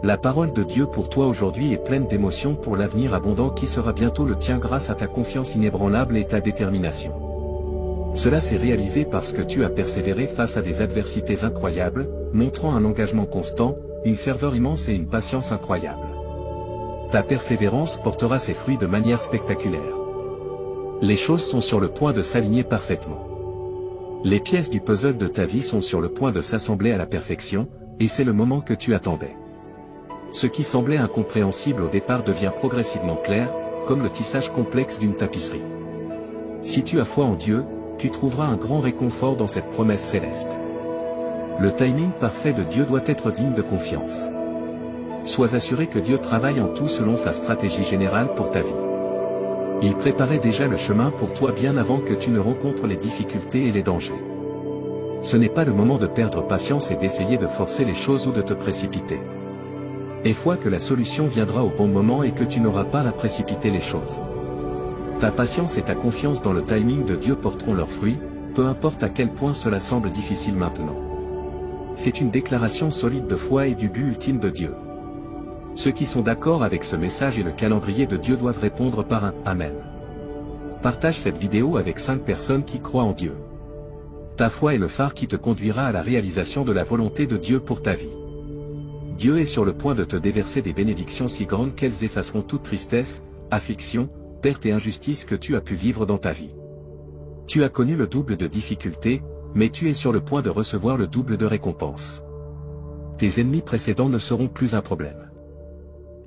La parole de Dieu pour toi aujourd'hui est pleine d'émotions pour l'avenir abondant qui sera bientôt le tien grâce à ta confiance inébranlable et ta détermination. Cela s'est réalisé parce que tu as persévéré face à des adversités incroyables, montrant un engagement constant, une ferveur immense et une patience incroyable. Ta persévérance portera ses fruits de manière spectaculaire. Les choses sont sur le point de s'aligner parfaitement. Les pièces du puzzle de ta vie sont sur le point de s'assembler à la perfection, et c'est le moment que tu attendais. Ce qui semblait incompréhensible au départ devient progressivement clair, comme le tissage complexe d'une tapisserie. Si tu as foi en Dieu, tu trouveras un grand réconfort dans cette promesse céleste. Le timing parfait de Dieu doit être digne de confiance. Sois assuré que Dieu travaille en tout selon sa stratégie générale pour ta vie. Il préparait déjà le chemin pour toi bien avant que tu ne rencontres les difficultés et les dangers. Ce n'est pas le moment de perdre patience et d'essayer de forcer les choses ou de te précipiter. Aie foi que la solution viendra au bon moment et que tu n'auras pas à précipiter les choses. Ta patience et ta confiance dans le timing de Dieu porteront leurs fruits, peu importe à quel point cela semble difficile maintenant. C'est une déclaration solide de foi et du but ultime de Dieu. Ceux qui sont d'accord avec ce message et le calendrier de Dieu doivent répondre par un « Amen ». Partage cette vidéo avec 5 personnes qui croient en Dieu. Ta foi est le phare qui te conduira à la réalisation de la volonté de Dieu pour ta vie. Dieu est sur le point de te déverser des bénédictions si grandes qu'elles effaceront toute tristesse, affliction, perte et injustice que tu as pu vivre dans ta vie. Tu as connu le double de difficultés, mais tu es sur le point de recevoir le double de récompenses. Tes ennemis précédents ne seront plus un problème.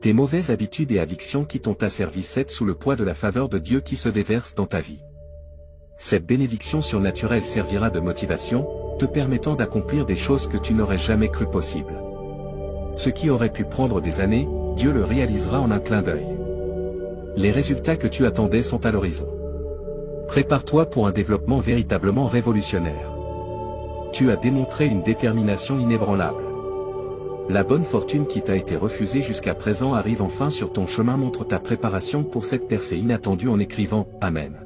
Tes mauvaises habitudes et addictions qui t'ont asservi cèdent sous le poids de la faveur de Dieu qui se déverse dans ta vie. Cette bénédiction surnaturelle servira de motivation, te permettant d'accomplir des choses que tu n'aurais jamais cru possibles. Ce qui aurait pu prendre des années, Dieu le réalisera en un clin d'œil. Les résultats que tu attendais sont à l'horizon. Prépare-toi pour un développement véritablement révolutionnaire. Tu as démontré une détermination inébranlable. La bonne fortune qui t'a été refusée jusqu'à présent arrive enfin sur ton chemin. Montre ta préparation pour cette percée inattendue en écrivant « Amen ».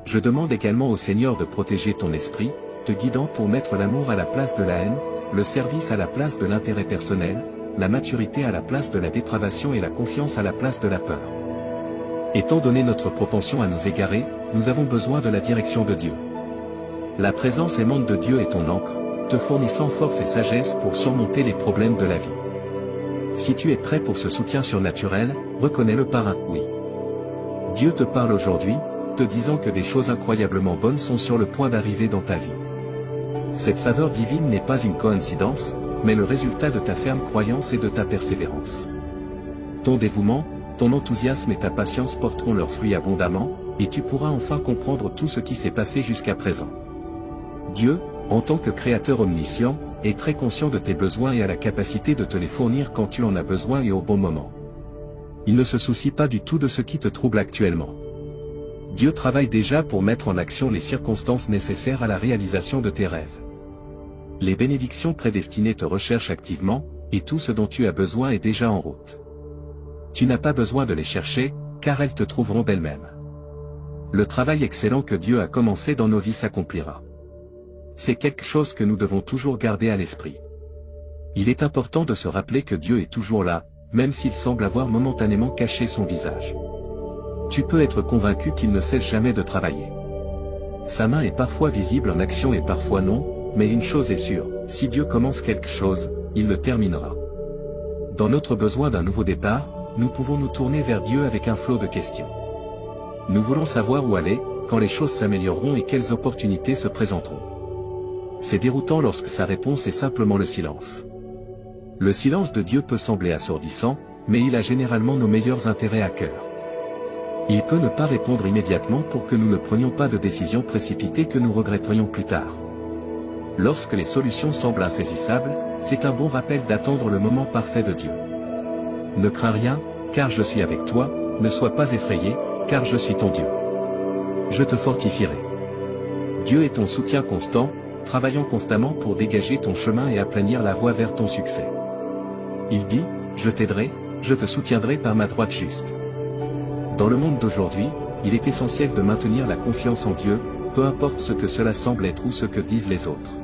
Je demande également au Seigneur de protéger ton esprit, te guidant pour mettre l'amour à la place de la haine, le service à la place de l'intérêt personnel, la maturité à la place de la dépravation et la confiance à la place de la peur. Étant donné notre propension à nous égarer, nous avons besoin de la direction de Dieu. La présence aimante de Dieu est ton encre, te fournissant force et sagesse pour surmonter les problèmes de la vie. Si tu es prêt pour ce soutien surnaturel, reconnais-le par un « oui ». Dieu te parle aujourd'hui, te disant que des choses incroyablement bonnes sont sur le point d'arriver dans ta vie. Cette faveur divine n'est pas une coïncidence, mais le résultat de ta ferme croyance et de ta persévérance. Ton dévouement, ton enthousiasme et ta patience porteront leurs fruits abondamment, et tu pourras enfin comprendre tout ce qui s'est passé jusqu'à présent. Dieu, en tant que créateur omniscient, est très conscient de tes besoins et a la capacité de te les fournir quand tu en as besoin et au bon moment. Il ne se soucie pas du tout de ce qui te trouble actuellement. Dieu travaille déjà pour mettre en action les circonstances nécessaires à la réalisation de tes rêves. Les bénédictions prédestinées te recherchent activement, et tout ce dont tu as besoin est déjà en route. Tu n'as pas besoin de les chercher, car elles te trouveront d'elles-mêmes. Le travail excellent que Dieu a commencé dans nos vies s'accomplira. C'est quelque chose que nous devons toujours garder à l'esprit. Il est important de se rappeler que Dieu est toujours là, même s'il semble avoir momentanément caché son visage. Tu peux être convaincu qu'il ne cesse jamais de travailler. Sa main est parfois visible en action et parfois non, mais une chose est sûre, si Dieu commence quelque chose, il le terminera. Dans notre besoin d'un nouveau départ, nous pouvons nous tourner vers Dieu avec un flot de questions. Nous voulons savoir où aller, quand les choses s'amélioreront et quelles opportunités se présenteront. C'est déroutant lorsque sa réponse est simplement le silence. Le silence de Dieu peut sembler assourdissant, mais il a généralement nos meilleurs intérêts à cœur. Il peut ne pas répondre immédiatement pour que nous ne prenions pas de décisions précipitées que nous regretterions plus tard. Lorsque les solutions semblent insaisissables, c'est un bon rappel d'attendre le moment parfait de Dieu. Ne crains rien, car je suis avec toi, ne sois pas effrayé, car je suis ton Dieu. Je te fortifierai. Dieu est ton soutien constant, travaillant constamment pour dégager ton chemin et aplanir la voie vers ton succès. Il dit, je t'aiderai, je te soutiendrai par ma droite juste. Dans le monde d'aujourd'hui, il est essentiel de maintenir la confiance en Dieu, peu importe ce que cela semble être ou ce que disent les autres.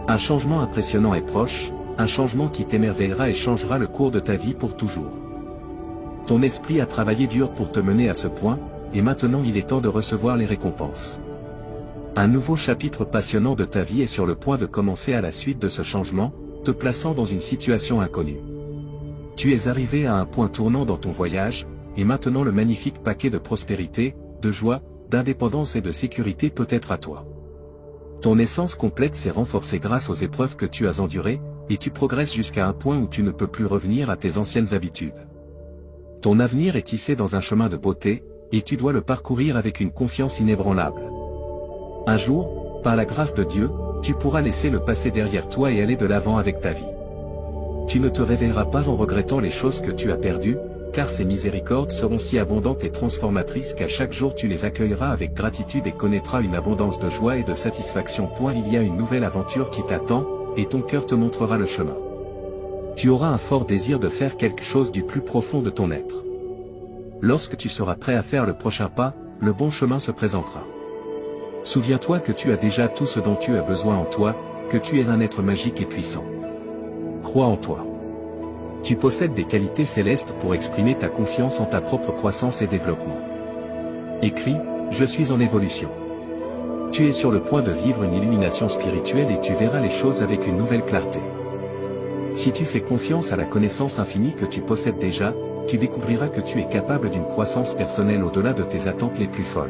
Un changement impressionnant est proche, un changement qui t'émerveillera et changera le cours de ta vie pour toujours. Ton esprit a travaillé dur pour te mener à ce point, et maintenant il est temps de recevoir les récompenses. Un nouveau chapitre passionnant de ta vie est sur le point de commencer à la suite de ce changement, te plaçant dans une situation inconnue. Tu es arrivé à un point tournant dans ton voyage, et maintenant le magnifique paquet de prospérité, de joie, d'indépendance et de sécurité peut être à toi. Ton essence complète s'est renforcée grâce aux épreuves que tu as endurées, et tu progresses jusqu'à un point où tu ne peux plus revenir à tes anciennes habitudes. Ton avenir est tissé dans un chemin de beauté, et tu dois le parcourir avec une confiance inébranlable. Un jour, par la grâce de Dieu, tu pourras laisser le passé derrière toi et aller de l'avant avec ta vie. Tu ne te réveilleras pas en regrettant les choses que tu as perdues, car ces miséricordes seront si abondantes et transformatrices qu'à chaque jour tu les accueilleras avec gratitude et connaîtras une abondance de joie et de satisfaction. Il y a une nouvelle aventure qui t'attend, et ton cœur te montrera le chemin. Tu auras un fort désir de faire quelque chose du plus profond de ton être. Lorsque tu seras prêt à faire le prochain pas, le bon chemin se présentera. Souviens-toi que tu as déjà tout ce dont tu as besoin en toi, que tu es un être magique et puissant. Crois en toi. Tu possèdes des qualités célestes pour exprimer ta confiance en ta propre croissance et développement. Écris, je suis en évolution. Tu es sur le point de vivre une illumination spirituelle et tu verras les choses avec une nouvelle clarté. Si tu fais confiance à la connaissance infinie que tu possèdes déjà, tu découvriras que tu es capable d'une croissance personnelle au-delà de tes attentes les plus folles.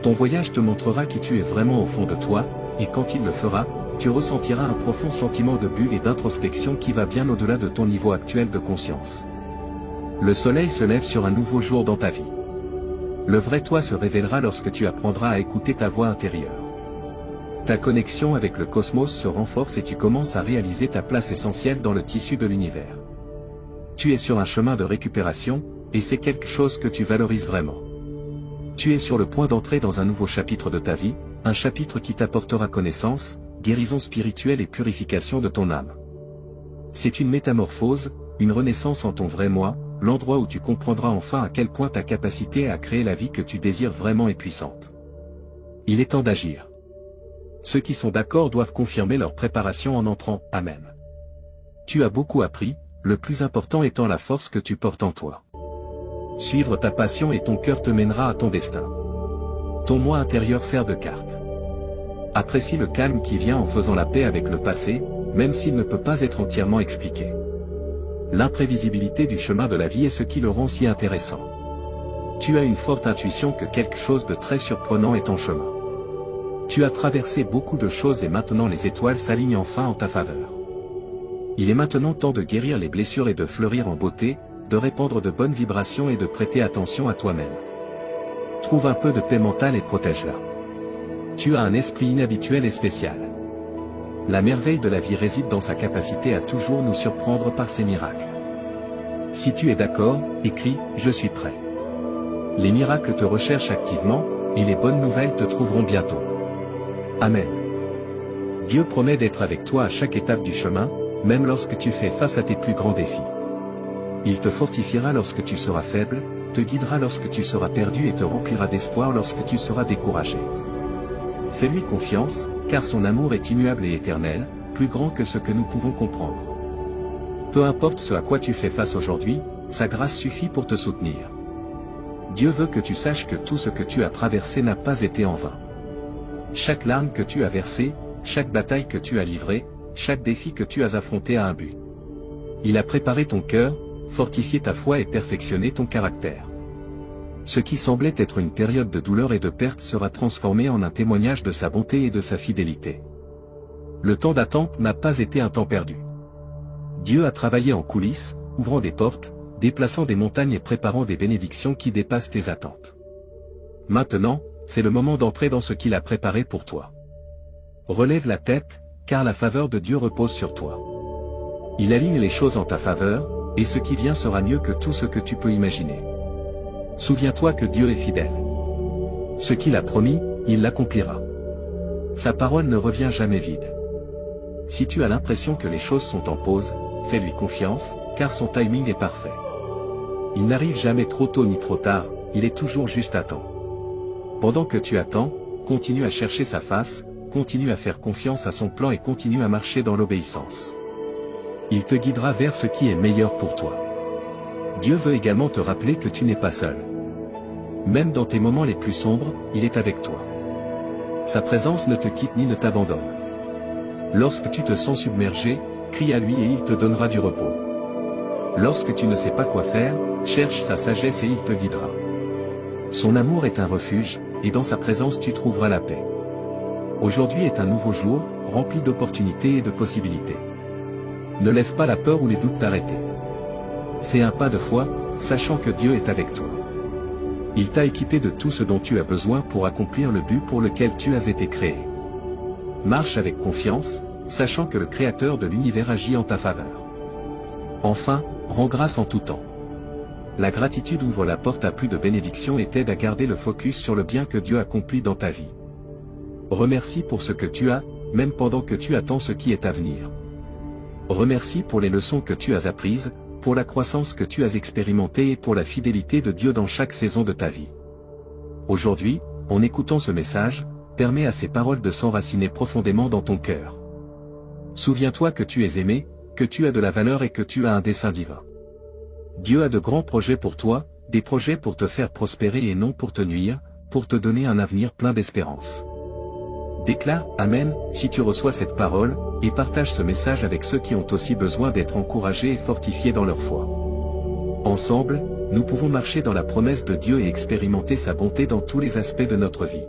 Ton voyage te montrera qui tu es vraiment au fond de toi, et quand il le fera, tu ressentiras un profond sentiment de bulle et d'introspection qui va bien au-delà de ton niveau actuel de conscience. Le soleil se lève sur un nouveau jour dans ta vie. Le vrai toi se révélera lorsque tu apprendras à écouter ta voix intérieure. Ta connexion avec le cosmos se renforce et tu commences à réaliser ta place essentielle dans le tissu de l'univers. Tu es sur un chemin de récupération, et c'est quelque chose que tu valorises vraiment. Tu es sur le point d'entrer dans un nouveau chapitre de ta vie, un chapitre qui t'apportera connaissance, guérison spirituelle et purification de ton âme. C'est une métamorphose, une renaissance en ton vrai moi, l'endroit où tu comprendras enfin à quel point ta capacité à créer la vie que tu désires vraiment est puissante. Il est temps d'agir. Ceux qui sont d'accord doivent confirmer leur préparation en entrant. Amen. Tu as beaucoup appris, le plus important étant la force que tu portes en toi. Suivre ta passion et ton cœur te mènera à ton destin. Ton moi intérieur sert de carte. Apprécie le calme qui vient en faisant la paix avec le passé, même s'il ne peut pas être entièrement expliqué. L'imprévisibilité du chemin de la vie est ce qui le rend si intéressant. Tu as une forte intuition que quelque chose de très surprenant est en chemin. Tu as traversé beaucoup de choses et maintenant les étoiles s'alignent enfin en ta faveur. Il est maintenant temps de guérir les blessures et de fleurir en beauté, de répandre de bonnes vibrations et de prêter attention à toi-même. Trouve un peu de paix mentale et protège-la. Tu as un esprit inhabituel et spécial. La merveille de la vie réside dans sa capacité à toujours nous surprendre par ses miracles. Si tu es d'accord, écris « Je suis prêt ». Les miracles te recherchent activement, et les bonnes nouvelles te trouveront bientôt. Amen. Dieu promet d'être avec toi à chaque étape du chemin, même lorsque tu fais face à tes plus grands défis. Il te fortifiera lorsque tu seras faible, te guidera lorsque tu seras perdu et te remplira d'espoir lorsque tu seras découragé. Fais-lui confiance, car son amour est immuable et éternel, plus grand que ce que nous pouvons comprendre. Peu importe ce à quoi tu fais face aujourd'hui, sa grâce suffit pour te soutenir. Dieu veut que tu saches que tout ce que tu as traversé n'a pas été en vain. Chaque larme que tu as versée, chaque bataille que tu as livrée, chaque défi que tu as affronté a un but. Il a préparé ton cœur, fortifié ta foi et perfectionné ton caractère. Ce qui semblait être une période de douleur et de perte sera transformé en un témoignage de sa bonté et de sa fidélité. Le temps d'attente n'a pas été un temps perdu. Dieu a travaillé en coulisses, ouvrant des portes, déplaçant des montagnes et préparant des bénédictions qui dépassent tes attentes. Maintenant, c'est le moment d'entrer dans ce qu'il a préparé pour toi. Relève la tête, car la faveur de Dieu repose sur toi. Il aligne les choses en ta faveur, et ce qui vient sera mieux que tout ce que tu peux imaginer. Souviens-toi que Dieu est fidèle. Ce qu'il a promis, il l'accomplira. Sa parole ne revient jamais vide. Si tu as l'impression que les choses sont en pause, fais-lui confiance, car son timing est parfait. Il n'arrive jamais trop tôt ni trop tard, il est toujours juste à temps. Pendant que tu attends, continue à chercher sa face, continue à faire confiance à son plan et continue à marcher dans l'obéissance. Il te guidera vers ce qui est meilleur pour toi. Dieu veut également te rappeler que tu n'es pas seul. Même dans tes moments les plus sombres, il est avec toi. Sa présence ne te quitte ni ne t'abandonne. Lorsque tu te sens submergé, crie à lui et il te donnera du repos. Lorsque tu ne sais pas quoi faire, cherche sa sagesse et il te guidera. Son amour est un refuge, et dans sa présence tu trouveras la paix. Aujourd'hui est un nouveau jour, rempli d'opportunités et de possibilités. Ne laisse pas la peur ou les doutes t'arrêter. Fais un pas de foi, sachant que Dieu est avec toi. Il t'a équipé de tout ce dont tu as besoin pour accomplir le but pour lequel tu as été créé. Marche avec confiance, sachant que le Créateur de l'univers agit en ta faveur. Enfin, rends grâce en tout temps. La gratitude ouvre la porte à plus de bénédictions et t'aide à garder le focus sur le bien que Dieu accomplit dans ta vie. Remercie pour ce que tu as, même pendant que tu attends ce qui est à venir. Remercie pour les leçons que tu as apprises, pour la croissance que tu as expérimentée et pour la fidélité de Dieu dans chaque saison de ta vie. Aujourd'hui, en écoutant ce message, permets à ces paroles de s'enraciner profondément dans ton cœur. Souviens-toi que tu es aimé, que tu as de la valeur et que tu as un dessein divin. Dieu a de grands projets pour toi, des projets pour te faire prospérer et non pour te nuire, pour te donner un avenir plein d'espérance. Déclare « Amen » si tu reçois cette parole, et partage ce message avec ceux qui ont aussi besoin d'être encouragés et fortifiés dans leur foi. Ensemble, nous pouvons marcher dans la promesse de Dieu et expérimenter sa bonté dans tous les aspects de notre vie.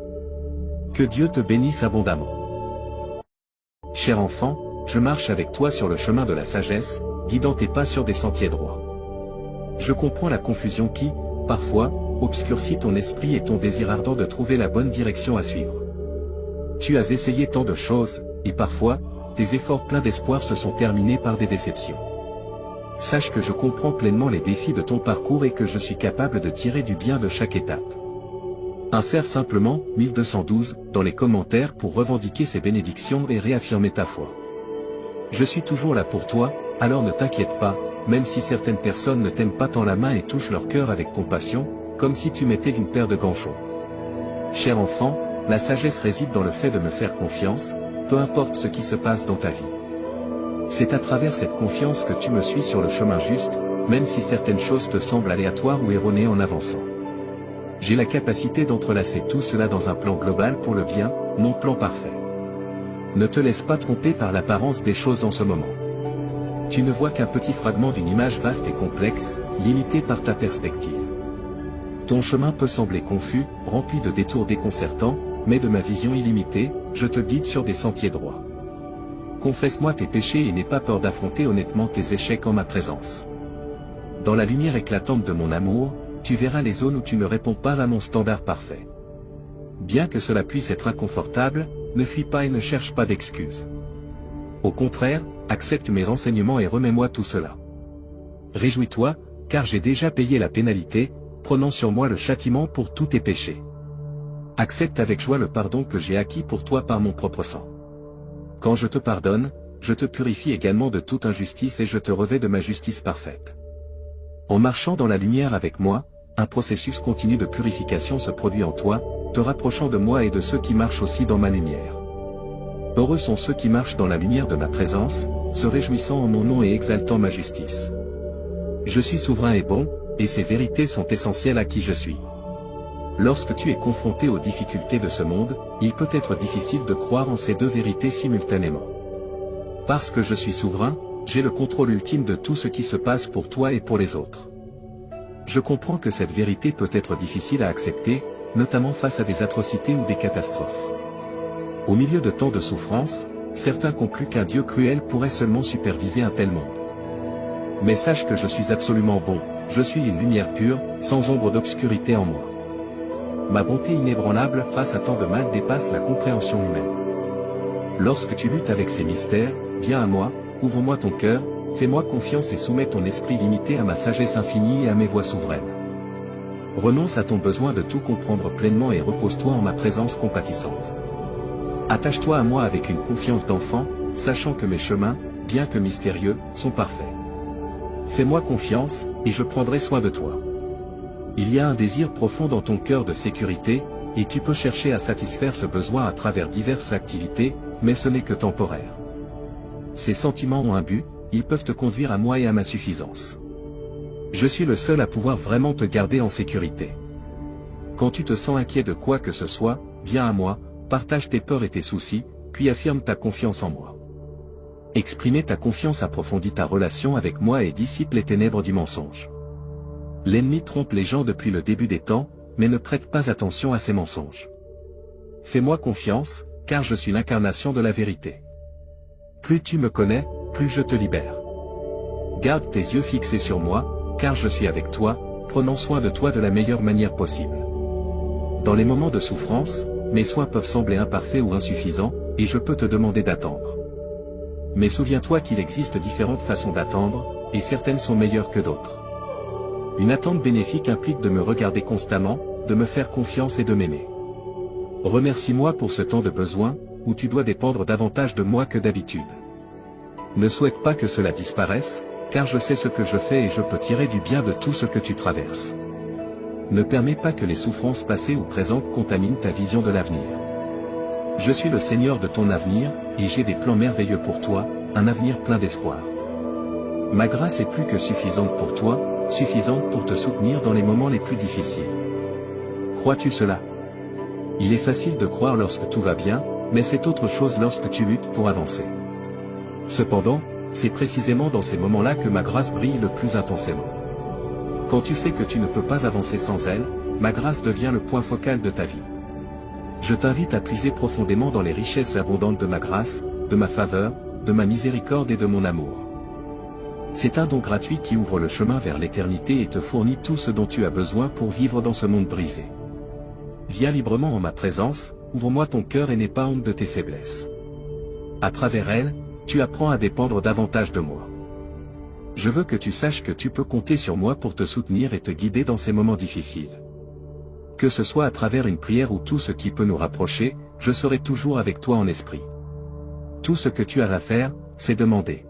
Que Dieu te bénisse abondamment. Cher enfant, je marche avec toi sur le chemin de la sagesse, guidant tes pas sur des sentiers droits. Je comprends la confusion qui, parfois, obscurcit ton esprit et ton désir ardent de trouver la bonne direction à suivre. Tu as essayé tant de choses, et parfois, tes efforts pleins d'espoir se sont terminés par des déceptions. Sache que je comprends pleinement les défis de ton parcours et que je suis capable de tirer du bien de chaque étape. Insère simplement 1212 dans les commentaires pour revendiquer ces bénédictions et réaffirmer ta foi. Je suis toujours là pour toi, alors ne t'inquiète pas, même si certaines personnes ne t'aiment pas tant la main et touchent leur cœur avec compassion, comme si tu mettais une paire de gants chauds. Cher enfant, la sagesse réside dans le fait de me faire confiance, peu importe ce qui se passe dans ta vie. C'est à travers cette confiance que tu me suis sur le chemin juste, même si certaines choses te semblent aléatoires ou erronées en avançant. J'ai la capacité d'entrelacer tout cela dans un plan global pour le bien, mon plan parfait. Ne te laisse pas tromper par l'apparence des choses en ce moment. Tu ne vois qu'un petit fragment d'une image vaste et complexe, limité par ta perspective. Ton chemin peut sembler confus, rempli de détours déconcertants, mais de ma vision illimitée, je te guide sur des sentiers droits. Confesse-moi tes péchés et n'aie pas peur d'affronter honnêtement tes échecs en ma présence. Dans la lumière éclatante de mon amour, tu verras les zones où tu ne réponds pas à mon standard parfait. Bien que cela puisse être inconfortable, ne fuis pas et ne cherche pas d'excuses. Au contraire, accepte mes enseignements et remets-moi tout cela. Réjouis-toi, car j'ai déjà payé la pénalité, prenant sur moi le châtiment pour tous tes péchés. Accepte avec joie le pardon que j'ai acquis pour toi par mon propre sang. Quand je te pardonne, je te purifie également de toute injustice et je te revêts de ma justice parfaite. En marchant dans la lumière avec moi, un processus continu de purification se produit en toi, te rapprochant de moi et de ceux qui marchent aussi dans ma lumière. Heureux sont ceux qui marchent dans la lumière de ma présence, se réjouissant en mon nom et exaltant ma justice. Je suis souverain et bon, et ces vérités sont essentielles à qui je suis. Lorsque tu es confronté aux difficultés de ce monde, il peut être difficile de croire en ces deux vérités simultanément. Parce que je suis souverain, j'ai le contrôle ultime de tout ce qui se passe pour toi et pour les autres. Je comprends que cette vérité peut être difficile à accepter, notamment face à des atrocités ou des catastrophes. Au milieu de tant de souffrances, certains concluent qu'un Dieu cruel pourrait seulement superviser un tel monde. Mais sache que je suis absolument bon, je suis une lumière pure, sans ombre d'obscurité en moi. Ma bonté inébranlable face à tant de mal dépasse la compréhension humaine. Lorsque tu luttes avec ces mystères, viens à moi, ouvre-moi ton cœur, fais-moi confiance et soumets ton esprit limité à ma sagesse infinie et à mes voies souveraines. Renonce à ton besoin de tout comprendre pleinement et repose-toi en ma présence compatissante. Attache-toi à moi avec une confiance d'enfant, sachant que mes chemins, bien que mystérieux, sont parfaits. Fais-moi confiance, et je prendrai soin de toi. Il y a un désir profond dans ton cœur de sécurité, et tu peux chercher à satisfaire ce besoin à travers diverses activités, mais ce n'est que temporaire. Ces sentiments ont un but, ils peuvent te conduire à moi et à ma suffisance. Je suis le seul à pouvoir vraiment te garder en sécurité. Quand tu te sens inquiet de quoi que ce soit, viens à moi, partage tes peurs et tes soucis, puis affirme ta confiance en moi. Exprimer ta confiance approfondit ta relation avec moi et dissipe les ténèbres du mensonge. L'ennemi trompe les gens depuis le début des temps, mais ne prête pas attention à ces mensonges. Fais-moi confiance, car je suis l'incarnation de la vérité. Plus tu me connais, plus je te libère. Garde tes yeux fixés sur moi, car je suis avec toi, prenons soin de toi de la meilleure manière possible. Dans les moments de souffrance, mes soins peuvent sembler imparfaits ou insuffisants, et je peux te demander d'attendre. Mais souviens-toi qu'il existe différentes façons d'attendre, et certaines sont meilleures que d'autres. Une attente bénéfique implique de me regarder constamment, de me faire confiance et de m'aimer. Remercie-moi pour ce temps de besoin, où tu dois dépendre davantage de moi que d'habitude. Ne souhaite pas que cela disparaisse, car je sais ce que je fais et je peux tirer du bien de tout ce que tu traverses. Ne permets pas que les souffrances passées ou présentes contaminent ta vision de l'avenir. Je suis le Seigneur de ton avenir, et j'ai des plans merveilleux pour toi, un avenir plein d'espoir. Ma grâce est plus que suffisante pour toi, suffisante pour te soutenir dans les moments les plus difficiles. Crois-tu cela? Il est facile de croire lorsque tout va bien, mais c'est autre chose lorsque tu luttes pour avancer. Cependant, c'est précisément dans ces moments-là que ma grâce brille le plus intensément. Quand tu sais que tu ne peux pas avancer sans elle, ma grâce devient le point focal de ta vie. Je t'invite à puiser profondément dans les richesses abondantes de ma grâce, de ma faveur, de ma miséricorde et de mon amour. C'est un don gratuit qui ouvre le chemin vers l'éternité et te fournit tout ce dont tu as besoin pour vivre dans ce monde brisé. Viens librement en ma présence, ouvre-moi ton cœur et n'aie pas honte de tes faiblesses. À travers elles, tu apprends à dépendre davantage de moi. Je veux que tu saches que tu peux compter sur moi pour te soutenir et te guider dans ces moments difficiles. Que ce soit à travers une prière ou tout ce qui peut nous rapprocher, je serai toujours avec toi en esprit. Tout ce que tu as à faire, c'est demander.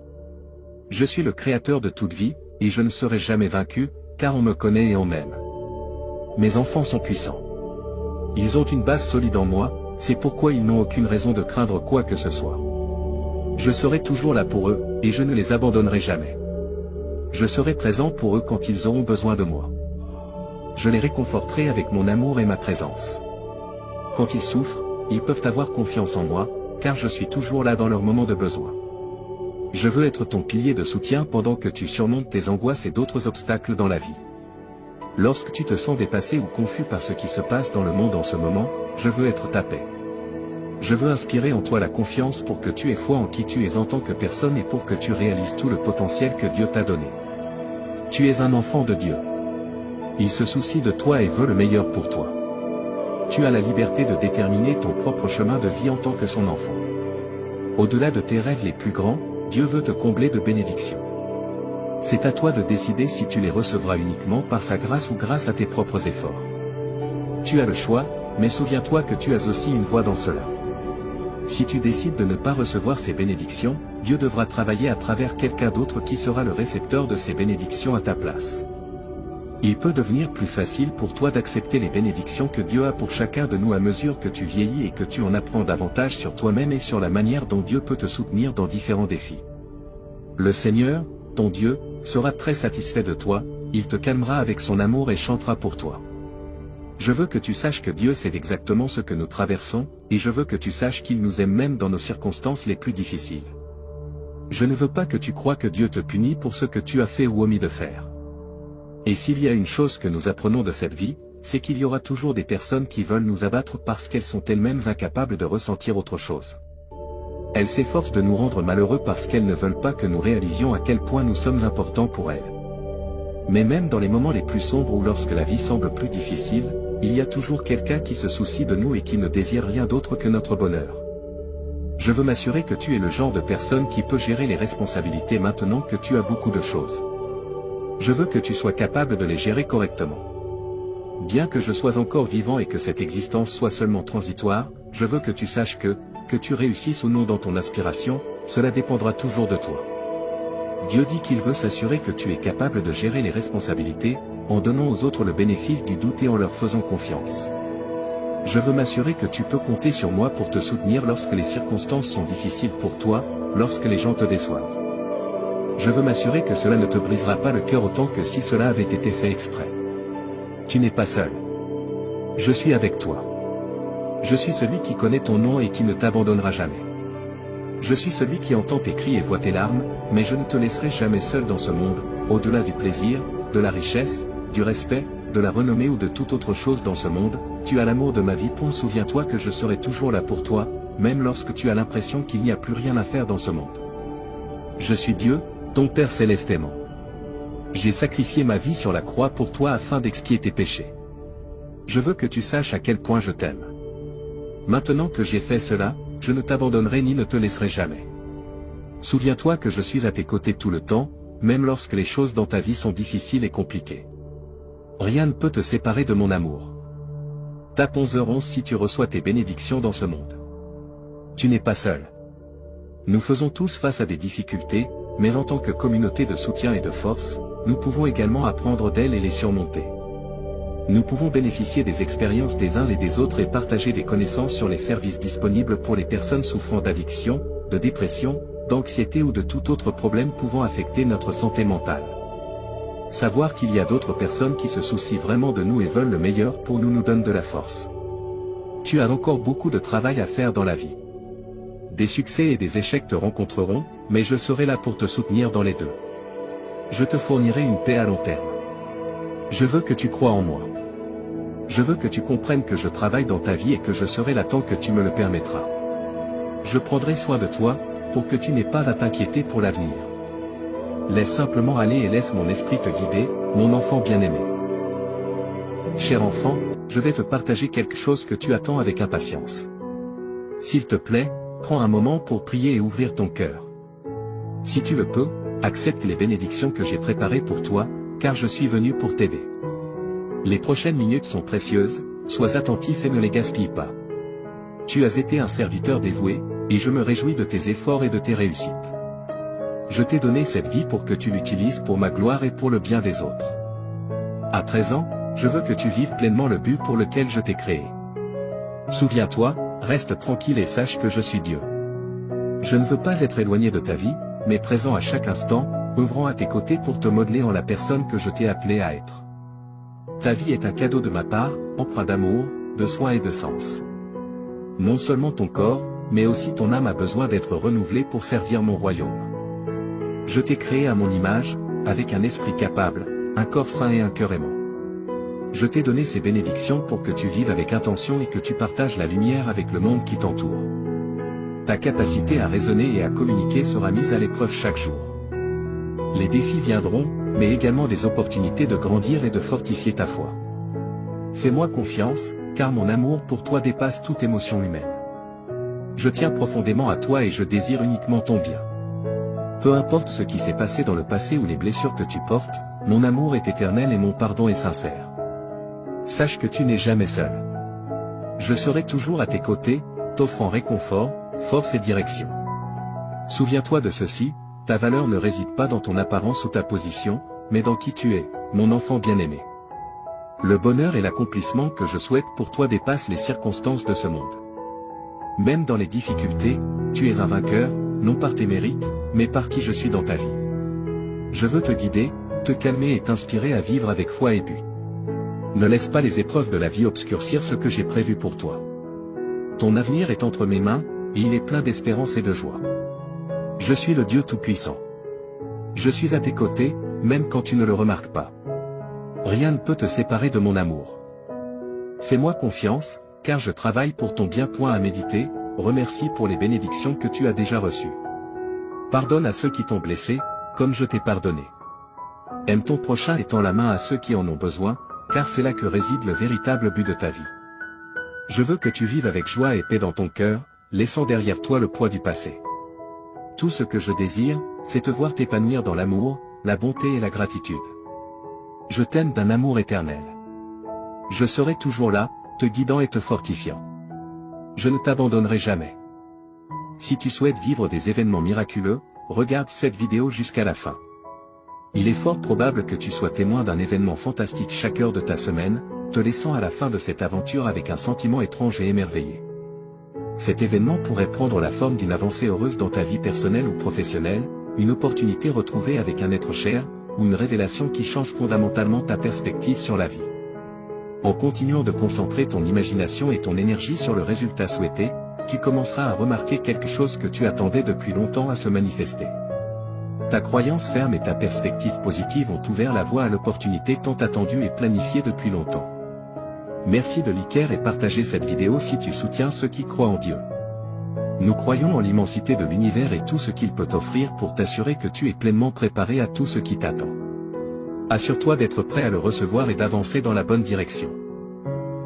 Je suis le créateur de toute vie, et je ne serai jamais vaincu, car on me connaît et on m'aime. Mes enfants sont puissants. Ils ont une base solide en moi, c'est pourquoi ils n'ont aucune raison de craindre quoi que ce soit. Je serai toujours là pour eux, et je ne les abandonnerai jamais. Je serai présent pour eux quand ils auront besoin de moi. Je les réconforterai avec mon amour et ma présence. Quand ils souffrent, ils peuvent avoir confiance en moi, car je suis toujours là dans leurs moments de besoin. Je veux être ton pilier de soutien pendant que tu surmontes tes angoisses et d'autres obstacles dans la vie. Lorsque tu te sens dépassé ou confus par ce qui se passe dans le monde en ce moment, je veux être ta paix. Je veux inspirer en toi la confiance pour que tu aies foi en qui tu es en tant que personne et pour que tu réalises tout le potentiel que Dieu t'a donné. Tu es un enfant de Dieu. Il se soucie de toi et veut le meilleur pour toi. Tu as la liberté de déterminer ton propre chemin de vie en tant que son enfant. Au-delà de tes rêves les plus grands, Dieu veut te combler de bénédictions. C'est à toi de décider si tu les recevras uniquement par sa grâce ou grâce à tes propres efforts. Tu as le choix, mais souviens-toi que tu as aussi une voix dans cela. Si tu décides de ne pas recevoir ces bénédictions, Dieu devra travailler à travers quelqu'un d'autre qui sera le récepteur de ces bénédictions à ta place. Il peut devenir plus facile pour toi d'accepter les bénédictions que Dieu a pour chacun de nous à mesure que tu vieillis et que tu en apprends davantage sur toi-même et sur la manière dont Dieu peut te soutenir dans différents défis. Le Seigneur, ton Dieu, sera très satisfait de toi, il te calmera avec son amour et chantera pour toi. Je veux que tu saches que Dieu sait exactement ce que nous traversons, et je veux que tu saches qu'il nous aime même dans nos circonstances les plus difficiles. Je ne veux pas que tu crois que Dieu te punit pour ce que tu as fait ou omis de faire. Et s'il y a une chose que nous apprenons de cette vie, c'est qu'il y aura toujours des personnes qui veulent nous abattre parce qu'elles sont elles-mêmes incapables de ressentir autre chose. Elles s'efforcent de nous rendre malheureux parce qu'elles ne veulent pas que nous réalisions à quel point nous sommes importants pour elles. Mais même dans les moments les plus sombres ou lorsque la vie semble plus difficile, il y a toujours quelqu'un qui se soucie de nous et qui ne désire rien d'autre que notre bonheur. Je veux m'assurer que tu es le genre de personne qui peut gérer les responsabilités maintenant que tu as beaucoup de choses. Je veux que tu sois capable de les gérer correctement. Bien que je sois encore vivant et que cette existence soit seulement transitoire, je veux que tu saches que tu réussisses ou non dans ton aspiration, cela dépendra toujours de toi. Dieu dit qu'il veut s'assurer que tu es capable de gérer les responsabilités, en donnant aux autres le bénéfice du doute et en leur faisant confiance. Je veux m'assurer que tu peux compter sur moi pour te soutenir lorsque les circonstances sont difficiles pour toi, lorsque les gens te déçoivent. Je veux m'assurer que cela ne te brisera pas le cœur autant que si cela avait été fait exprès. Tu n'es pas seul. Je suis avec toi. Je suis celui qui connaît ton nom et qui ne t'abandonnera jamais. Je suis celui qui entend tes cris et voit tes larmes, mais je ne te laisserai jamais seul dans ce monde, au-delà du plaisir, de la richesse, du respect, de la renommée ou de toute autre chose dans ce monde. Tu as l'amour de ma vie. Souviens-toi que je serai toujours là pour toi, même lorsque tu as l'impression qu'il n'y a plus rien à faire dans ce monde. Je suis Dieu, ton Père céleste aimant. J'ai sacrifié ma vie sur la croix pour toi afin d'expier tes péchés. Je veux que tu saches à quel point je t'aime. Maintenant que j'ai fait cela, je ne t'abandonnerai ni ne te laisserai jamais. Souviens-toi que je suis à tes côtés tout le temps, même lorsque les choses dans ta vie sont difficiles et compliquées. Rien ne peut te séparer de mon amour. Tape 11h11 si tu reçois tes bénédictions dans ce monde. Tu n'es pas seul. Nous faisons tous face à des difficultés, mais en tant que communauté de soutien et de force, nous pouvons également apprendre d'elles et les surmonter. Nous pouvons bénéficier des expériences des uns et des autres et partager des connaissances sur les services disponibles pour les personnes souffrant d'addiction, de dépression, d'anxiété ou de tout autre problème pouvant affecter notre santé mentale. Savoir qu'il y a d'autres personnes qui se soucient vraiment de nous et veulent le meilleur pour nous donne de la force. Tu as encore beaucoup de travail à faire dans la vie. Des succès et des échecs te rencontreront, mais je serai là pour te soutenir dans les deux. Je te fournirai une paix à long terme. Je veux que tu crois en moi. Je veux que tu comprennes que je travaille dans ta vie et que je serai là tant que tu me le permettras. Je prendrai soin de toi, pour que tu n'aies pas à t'inquiéter pour l'avenir. Laisse simplement aller et laisse mon esprit te guider, mon enfant bien-aimé. Cher enfant, je vais te partager quelque chose que tu attends avec impatience. S'il te plaît, prends un moment pour prier et ouvrir ton cœur. Si tu le peux, accepte les bénédictions que j'ai préparées pour toi, car je suis venu pour t'aider. Les prochaines minutes sont précieuses, sois attentif et ne les gaspille pas. Tu as été un serviteur dévoué, et je me réjouis de tes efforts et de tes réussites. Je t'ai donné cette vie pour que tu l'utilises pour ma gloire et pour le bien des autres. À présent, je veux que tu vives pleinement le but pour lequel je t'ai créé. Souviens-toi, reste tranquille et sache que je suis Dieu. Je ne veux pas être éloigné de ta vie, mais présent à chaque instant, œuvrant à tes côtés pour te modeler en la personne que je t'ai appelé à être. Ta vie est un cadeau de ma part, empreint d'amour, de soin et de sens. Non seulement ton corps, mais aussi ton âme a besoin d'être renouvelée pour servir mon royaume. Je t'ai créé à mon image, avec un esprit capable, un corps sain et un cœur aimant. Je t'ai donné ces bénédictions pour que tu vives avec intention et que tu partages la lumière avec le monde qui t'entoure. Ta capacité à raisonner et à communiquer sera mise à l'épreuve chaque jour. Les défis viendront, mais également des opportunités de grandir et de fortifier ta foi. Fais-moi confiance, car mon amour pour toi dépasse toute émotion humaine. Je tiens profondément à toi et je désire uniquement ton bien. Peu importe ce qui s'est passé dans le passé ou les blessures que tu portes, mon amour est éternel et mon pardon est sincère. Sache que tu n'es jamais seul. Je serai toujours à tes côtés, t'offrant réconfort, force et direction. Souviens-toi de ceci, ta valeur ne réside pas dans ton apparence ou ta position, mais dans qui tu es, mon enfant bien-aimé. Le bonheur et l'accomplissement que je souhaite pour toi dépassent les circonstances de ce monde. Même dans les difficultés, tu es un vainqueur, non par tes mérites, mais par qui je suis dans ta vie. Je veux te guider, te calmer et t'inspirer à vivre avec foi et but. Ne laisse pas les épreuves de la vie obscurcir ce que j'ai prévu pour toi. Ton avenir est entre mes mains, et il est plein d'espérance et de joie. Je suis le Dieu Tout-Puissant. Je suis à tes côtés, même quand tu ne le remarques pas. Rien ne peut te séparer de mon amour. Fais-moi confiance, car je travaille pour ton bien. À méditer, remercie pour les bénédictions que tu as déjà reçues. Pardonne à ceux qui t'ont blessé, comme je t'ai pardonné. Aime ton prochain et tends la main à ceux qui en ont besoin, car c'est là que réside le véritable but de ta vie. Je veux que tu vives avec joie et paix dans ton cœur, laissant derrière toi le poids du passé. Tout ce que je désire, c'est te voir t'épanouir dans l'amour, la bonté et la gratitude. Je t'aime d'un amour éternel. Je serai toujours là, te guidant et te fortifiant. Je ne t'abandonnerai jamais. Si tu souhaites vivre des événements miraculeux, regarde cette vidéo jusqu'à la fin. Il est fort probable que tu sois témoin d'un événement fantastique chaque heure de ta semaine, te laissant à la fin de cette aventure avec un sentiment étrange et émerveillé. Cet événement pourrait prendre la forme d'une avancée heureuse dans ta vie personnelle ou professionnelle, une opportunité retrouvée avec un être cher, ou une révélation qui change fondamentalement ta perspective sur la vie. En continuant de concentrer ton imagination et ton énergie sur le résultat souhaité, tu commenceras à remarquer quelque chose que tu attendais depuis longtemps à se manifester. Ta croyance ferme et ta perspective positive ont ouvert la voie à l'opportunité tant attendue et planifiée depuis longtemps. Merci de liker et partager cette vidéo si tu soutiens ceux qui croient en Dieu. Nous croyons en l'immensité de l'univers et tout ce qu'il peut t'offrir pour t'assurer que tu es pleinement préparé à tout ce qui t'attend. Assure-toi d'être prêt à le recevoir et d'avancer dans la bonne direction.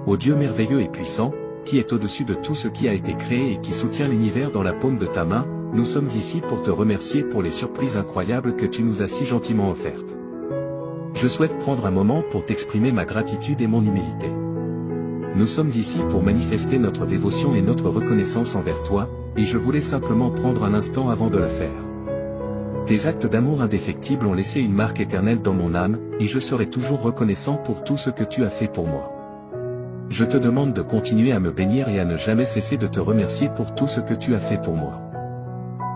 Ô Dieu merveilleux et puissant, qui est au-dessus de tout ce qui a été créé et qui soutient l'univers dans la paume de ta main, nous sommes ici pour te remercier pour les surprises incroyables que tu nous as si gentiment offertes. Je souhaite prendre un moment pour t'exprimer ma gratitude et mon humilité. Nous sommes ici pour manifester notre dévotion et notre reconnaissance envers toi, et je voulais simplement prendre un instant avant de le faire. Tes actes d'amour indéfectibles ont laissé une marque éternelle dans mon âme, et je serai toujours reconnaissant pour tout ce que tu as fait pour moi. Je te demande de continuer à me bénir et à ne jamais cesser de te remercier pour tout ce que tu as fait pour moi.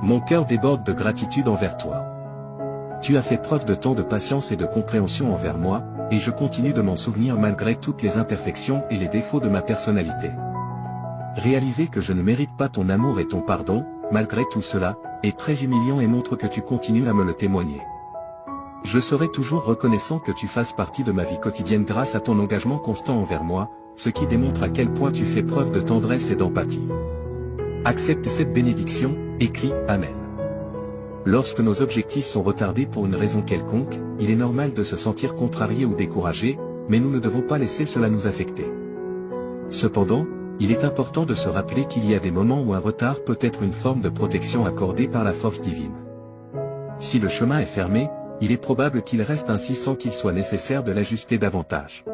Mon cœur déborde de gratitude envers toi. Tu as fait preuve de tant de patience et de compréhension envers moi, et je continue de m'en souvenir malgré toutes les imperfections et les défauts de ma personnalité. Réaliser que je ne mérite pas ton amour et ton pardon, malgré tout cela, est très humiliant et montre que tu continues à me le témoigner. Je serai toujours reconnaissant que tu fasses partie de ma vie quotidienne grâce à ton engagement constant envers moi, ce qui démontre à quel point tu fais preuve de tendresse et d'empathie. Accepte cette bénédiction, écris Amen. Lorsque nos objectifs sont retardés pour une raison quelconque, il est normal de se sentir contrarié ou découragé, mais nous ne devons pas laisser cela nous affecter. Cependant, il est important de se rappeler qu'il y a des moments où un retard peut être une forme de protection accordée par la force divine. Si le chemin est fermé, il est probable qu'il reste ainsi sans qu'il soit nécessaire de l'ajuster davantage.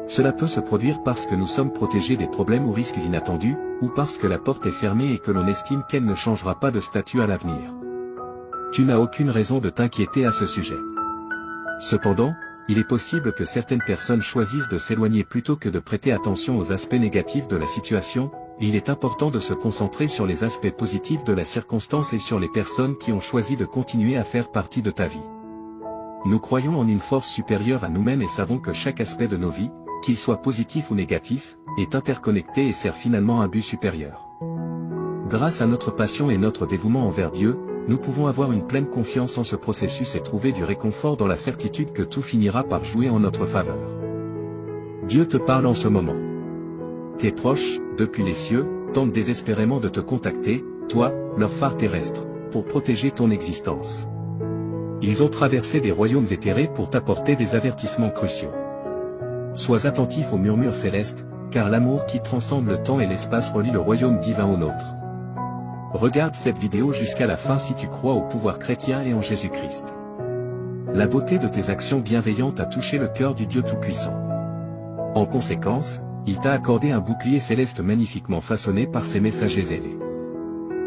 Cela peut se produire parce que nous sommes protégés des problèmes ou risques inattendus, ou parce que la porte est fermée et que l'on estime qu'elle ne changera pas de statut à l'avenir. Tu n'as aucune raison de t'inquiéter à ce sujet. Cependant, il est possible que certaines personnes choisissent de s'éloigner plutôt que de prêter attention aux aspects négatifs de la situation, et il est important de se concentrer sur les aspects positifs de la circonstance et sur les personnes qui ont choisi de continuer à faire partie de ta vie. Nous croyons en une force supérieure à nous-mêmes et savons que chaque aspect de nos vies, qu'il soit positif ou négatif, est interconnecté et sert finalement un but supérieur. Grâce à notre passion et notre dévouement envers Dieu, nous pouvons avoir une pleine confiance en ce processus et trouver du réconfort dans la certitude que tout finira par jouer en notre faveur. Dieu te parle en ce moment. Tes proches, depuis les cieux, tentent désespérément de te contacter, toi, leur phare terrestre, pour protéger ton existence. Ils ont traversé des royaumes éthérés pour t'apporter des avertissements cruciaux. Sois attentif aux murmures célestes, car l'amour qui transcende le temps et l'espace relie le royaume divin au nôtre. Regarde cette vidéo jusqu'à la fin si tu crois au pouvoir chrétien et en Jésus-Christ. La beauté de tes actions bienveillantes a touché le cœur du Dieu Tout-Puissant. En conséquence, il t'a accordé un bouclier céleste magnifiquement façonné par ses messagers ailés.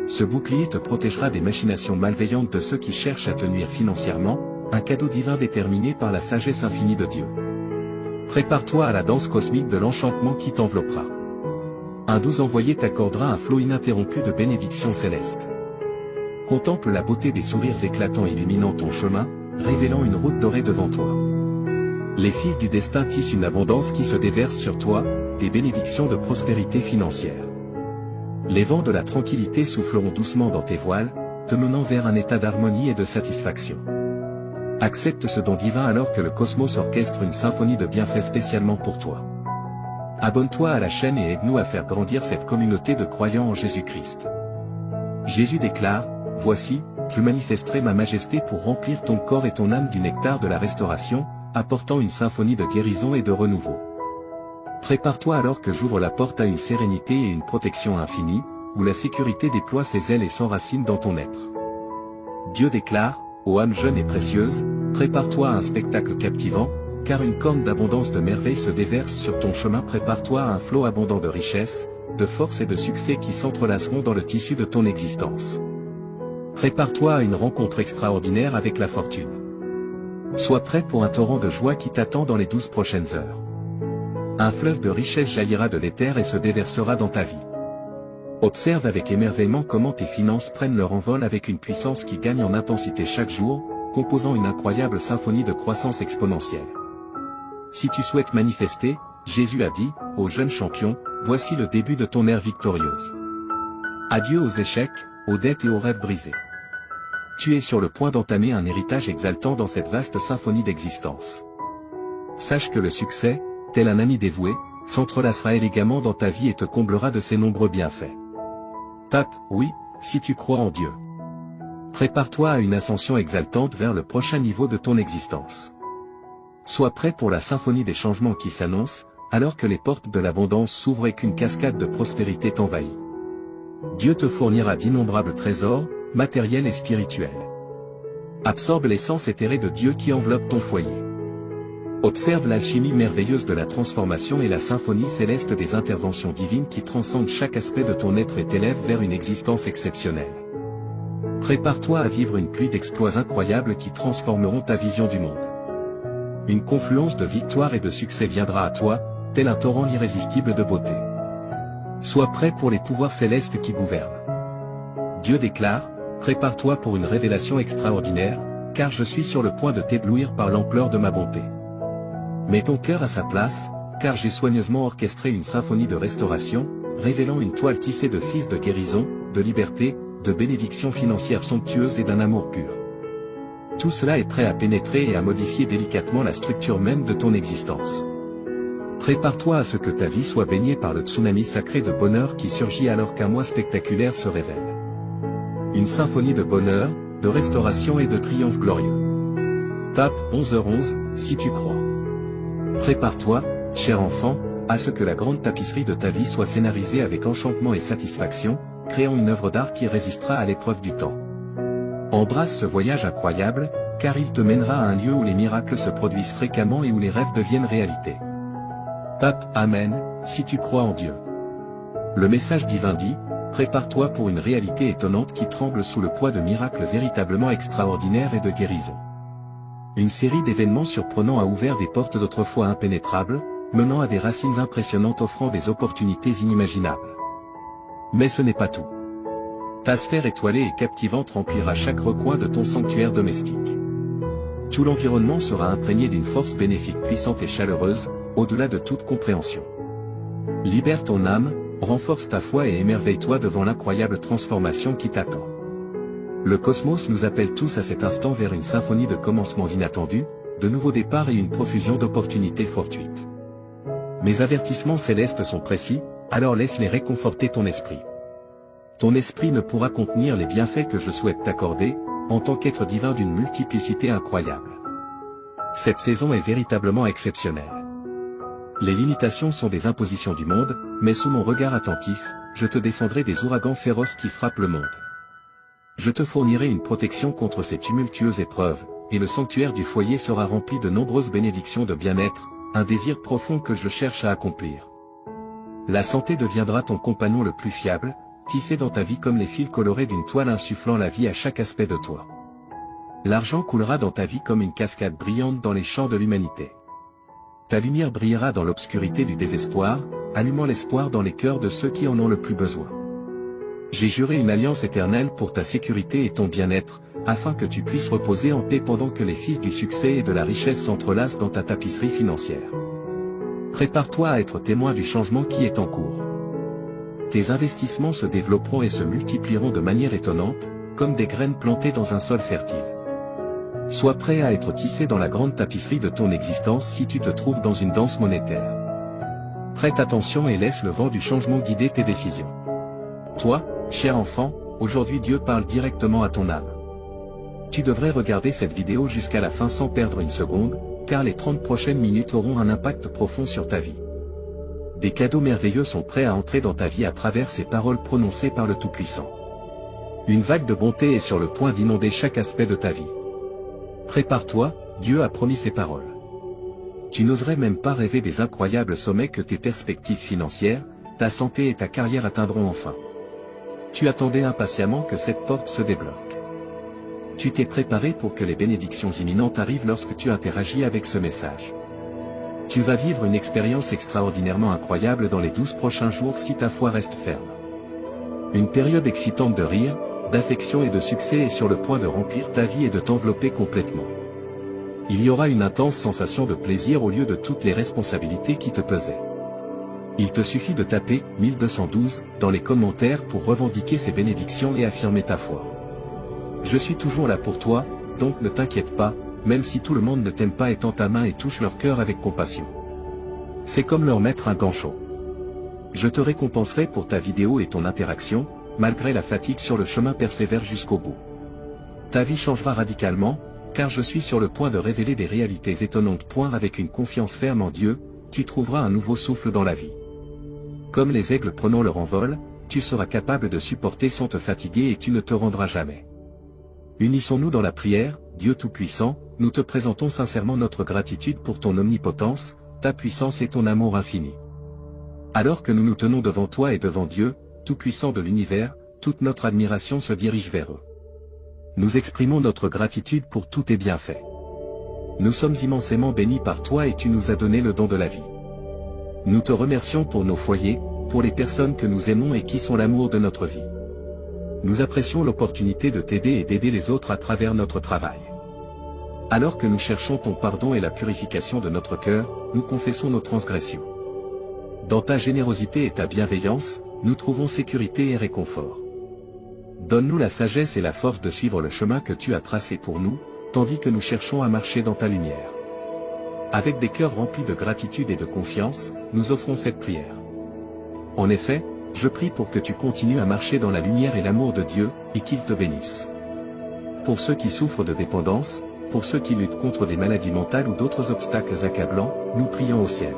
Ce bouclier te protégera des machinations malveillantes de ceux qui cherchent à te nuire financièrement, un cadeau divin déterminé par la sagesse infinie de Dieu. Prépare-toi à la danse cosmique de l'enchantement qui t'enveloppera. Un doux envoyé t'accordera un flot ininterrompu de bénédictions célestes. Contemple la beauté des sourires éclatants illuminant ton chemin, révélant une route dorée devant toi. Les fils du destin tissent une abondance qui se déverse sur toi, des bénédictions de prospérité financière. Les vents de la tranquillité souffleront doucement dans tes voiles, te menant vers un état d'harmonie et de satisfaction. Accepte ce don divin alors que le cosmos orchestre une symphonie de bienfaits spécialement pour toi. Abonne-toi à la chaîne et aide-nous à faire grandir cette communauté de croyants en Jésus-Christ. Jésus déclare, « Voici, je manifesterai ma majesté pour remplir ton corps et ton âme du nectar de la restauration, apportant une symphonie de guérison et de renouveau. » Prépare-toi alors que j'ouvre la porte à une sérénité et une protection infinie, où la sécurité déploie ses ailes et s'enracine dans ton être. Dieu déclare, « Ô âme jeune et précieuse, prépare-toi à un spectacle captivant, car une corne d'abondance de merveilles se déverse sur ton chemin. Prépare-toi à un flot abondant de richesse, de force et de succès qui s'entrelaceront dans le tissu de ton existence. Prépare-toi à une rencontre extraordinaire avec la fortune. Sois prêt pour un torrent de joie qui t'attend dans les 12 prochaines heures. Un fleuve de richesse jaillira de l'éther et se déversera dans ta vie. Observe avec émerveillement comment tes finances prennent leur envol avec une puissance qui gagne en intensité chaque jour, composant une incroyable symphonie de croissance exponentielle. Si tu souhaites manifester, Jésus a dit, ô jeune champion, voici le début de ton ère victorieuse. Adieu aux échecs, aux dettes et aux rêves brisés. Tu es sur le point d'entamer un héritage exaltant dans cette vaste symphonie d'existence. Sache que le succès, tel un ami dévoué, s'entrelacera élégamment dans ta vie et te comblera de ses nombreux bienfaits. Tape, oui, si tu crois en Dieu. Prépare-toi à une ascension exaltante vers le prochain niveau de ton existence. Sois prêt pour la symphonie des changements qui s'annonce, alors que les portes de l'abondance s'ouvrent et qu'une cascade de prospérité t'envahit. Dieu te fournira d'innombrables trésors, matériels et spirituels. Absorbe l'essence éthérée de Dieu qui enveloppe ton foyer. Observe l'alchimie merveilleuse de la transformation et la symphonie céleste des interventions divines qui transcendent chaque aspect de ton être et t'élèvent vers une existence exceptionnelle. Prépare-toi à vivre une pluie d'exploits incroyables qui transformeront ta vision du monde. Une confluence de victoires et de succès viendra à toi, tel un torrent irrésistible de beauté. Sois prêt pour les pouvoirs célestes qui gouvernent. Dieu déclare, prépare-toi pour une révélation extraordinaire, car je suis sur le point de t'éblouir par l'ampleur de ma bonté. Mets ton cœur à sa place, car j'ai soigneusement orchestré une symphonie de restauration, révélant une toile tissée de fils de guérison, de liberté, de bénédictions financières somptueuses et d'un amour pur. Tout cela est prêt à pénétrer et à modifier délicatement la structure même de ton existence. Prépare-toi à ce que ta vie soit baignée par le tsunami sacré de bonheur qui surgit alors qu'un mois spectaculaire se révèle. Une symphonie de bonheur, de restauration et de triomphe glorieux. Tape 11h11, si tu crois. Prépare-toi, cher enfant, à ce que la grande tapisserie de ta vie soit scénarisée avec enchantement et satisfaction, créant une œuvre d'art qui résistera à l'épreuve du temps. Embrasse ce voyage incroyable, car il te mènera à un lieu où les miracles se produisent fréquemment et où les rêves deviennent réalité. Tape Amen, si tu crois en Dieu. Le message divin dit, prépare-toi pour une réalité étonnante qui tremble sous le poids de miracles véritablement extraordinaires et de guérison. Une série d'événements surprenants a ouvert des portes d'autrefois impénétrables, menant à des racines impressionnantes offrant des opportunités inimaginables. Mais ce n'est pas tout. Ta sphère étoilée et captivante remplira chaque recoin de ton sanctuaire domestique. Tout l'environnement sera imprégné d'une force bénéfique puissante et chaleureuse, au-delà de toute compréhension. Libère ton âme, renforce ta foi et émerveille-toi devant l'incroyable transformation qui t'attend. Le cosmos nous appelle tous à cet instant vers une symphonie de commencements inattendus, de nouveaux départs et une profusion d'opportunités fortuites. Mes avertissements célestes sont précis, alors laisse-les réconforter ton esprit. Ton esprit ne pourra contenir les bienfaits que je souhaite t'accorder, en tant qu'être divin d'une multiplicité incroyable. Cette saison est véritablement exceptionnelle. Les limitations sont des impositions du monde, mais sous mon regard attentif, je te défendrai des ouragans féroces qui frappent le monde. Je te fournirai une protection contre ces tumultueuses épreuves, et le sanctuaire du foyer sera rempli de nombreuses bénédictions de bien-être, un désir profond que je cherche à accomplir. La santé deviendra ton compagnon le plus fiable, tissé dans ta vie comme les fils colorés d'une toile insufflant la vie à chaque aspect de toi. L'argent coulera dans ta vie comme une cascade brillante dans les champs de l'humanité. Ta lumière brillera dans l'obscurité du désespoir, allumant l'espoir dans les cœurs de ceux qui en ont le plus besoin. J'ai juré une alliance éternelle pour ta sécurité et ton bien-être, afin que tu puisses reposer en paix pendant que les fils du succès et de la richesse s'entrelacent dans ta tapisserie financière. Prépare-toi à être témoin du changement qui est en cours. Tes investissements se développeront et se multiplieront de manière étonnante, comme des graines plantées dans un sol fertile. Sois prêt à être tissé dans la grande tapisserie de ton existence si tu te trouves dans une danse monétaire. Prête attention et laisse le vent du changement guider tes décisions. Toi, cher enfant, aujourd'hui Dieu parle directement à ton âme. Tu devrais regarder cette vidéo jusqu'à la fin sans perdre une seconde, car les 30 prochaines minutes auront un impact profond sur ta vie. Des cadeaux merveilleux sont prêts à entrer dans ta vie à travers ces paroles prononcées par le Tout-Puissant. Une vague de bonté est sur le point d'inonder chaque aspect de ta vie. Prépare-toi, Dieu a promis ses paroles. Tu n'oserais même pas rêver des incroyables sommets que tes perspectives financières, ta santé et ta carrière atteindront enfin. Tu attendais impatiemment que cette porte se débloque. Tu t'es préparé pour que les bénédictions imminentes arrivent lorsque tu interagis avec ce message. Tu vas vivre une expérience extraordinairement incroyable dans les 12 prochains jours si ta foi reste ferme. Une période excitante de rire, d'affection et de succès est sur le point de remplir ta vie et de t'envelopper complètement. Il y aura une intense sensation de plaisir au lieu de toutes les responsabilités qui te pesaient. Il te suffit de taper 1212 dans les commentaires pour revendiquer ces bénédictions et affirmer ta foi. Je suis toujours là pour toi, donc ne t'inquiète pas, même si tout le monde ne t'aime pas et tend ta main et touche leur cœur avec compassion. C'est comme leur mettre un gant chaud. Je te récompenserai pour ta vidéo et ton interaction, malgré la fatigue sur le chemin, persévère jusqu'au bout. Ta vie changera radicalement, car je suis sur le point de révéler des réalités étonnantes. Avec une confiance ferme en Dieu, tu trouveras un nouveau souffle dans la vie. Comme les aigles prenant leur envol, tu seras capable de supporter sans te fatiguer et tu ne te rendras jamais. Unissons-nous dans la prière. Dieu Tout-Puissant, nous te présentons sincèrement notre gratitude pour ton omnipotence, ta puissance et ton amour infini. Alors que nous nous tenons devant toi et devant Dieu, Tout-Puissant de l'univers, toute notre admiration se dirige vers eux. Nous exprimons notre gratitude pour tous tes bienfaits. Nous sommes immensément bénis par toi et tu nous as donné le don de la vie. Nous te remercions pour nos foyers, pour les personnes que nous aimons et qui sont l'amour de notre vie. Nous apprécions l'opportunité de t'aider et d'aider les autres à travers notre travail. Alors que nous cherchons ton pardon et la purification de notre cœur, nous confessons nos transgressions. Dans ta générosité et ta bienveillance, nous trouvons sécurité et réconfort. Donne-nous la sagesse et la force de suivre le chemin que tu as tracé pour nous, tandis que nous cherchons à marcher dans ta lumière. Avec des cœurs remplis de gratitude et de confiance, nous offrons cette prière. En effet, je prie pour que tu continues à marcher dans la lumière et l'amour de Dieu, et qu'il te bénisse. Pour ceux qui souffrent de dépendance, pour ceux qui luttent contre des maladies mentales ou d'autres obstacles accablants, nous prions au ciel.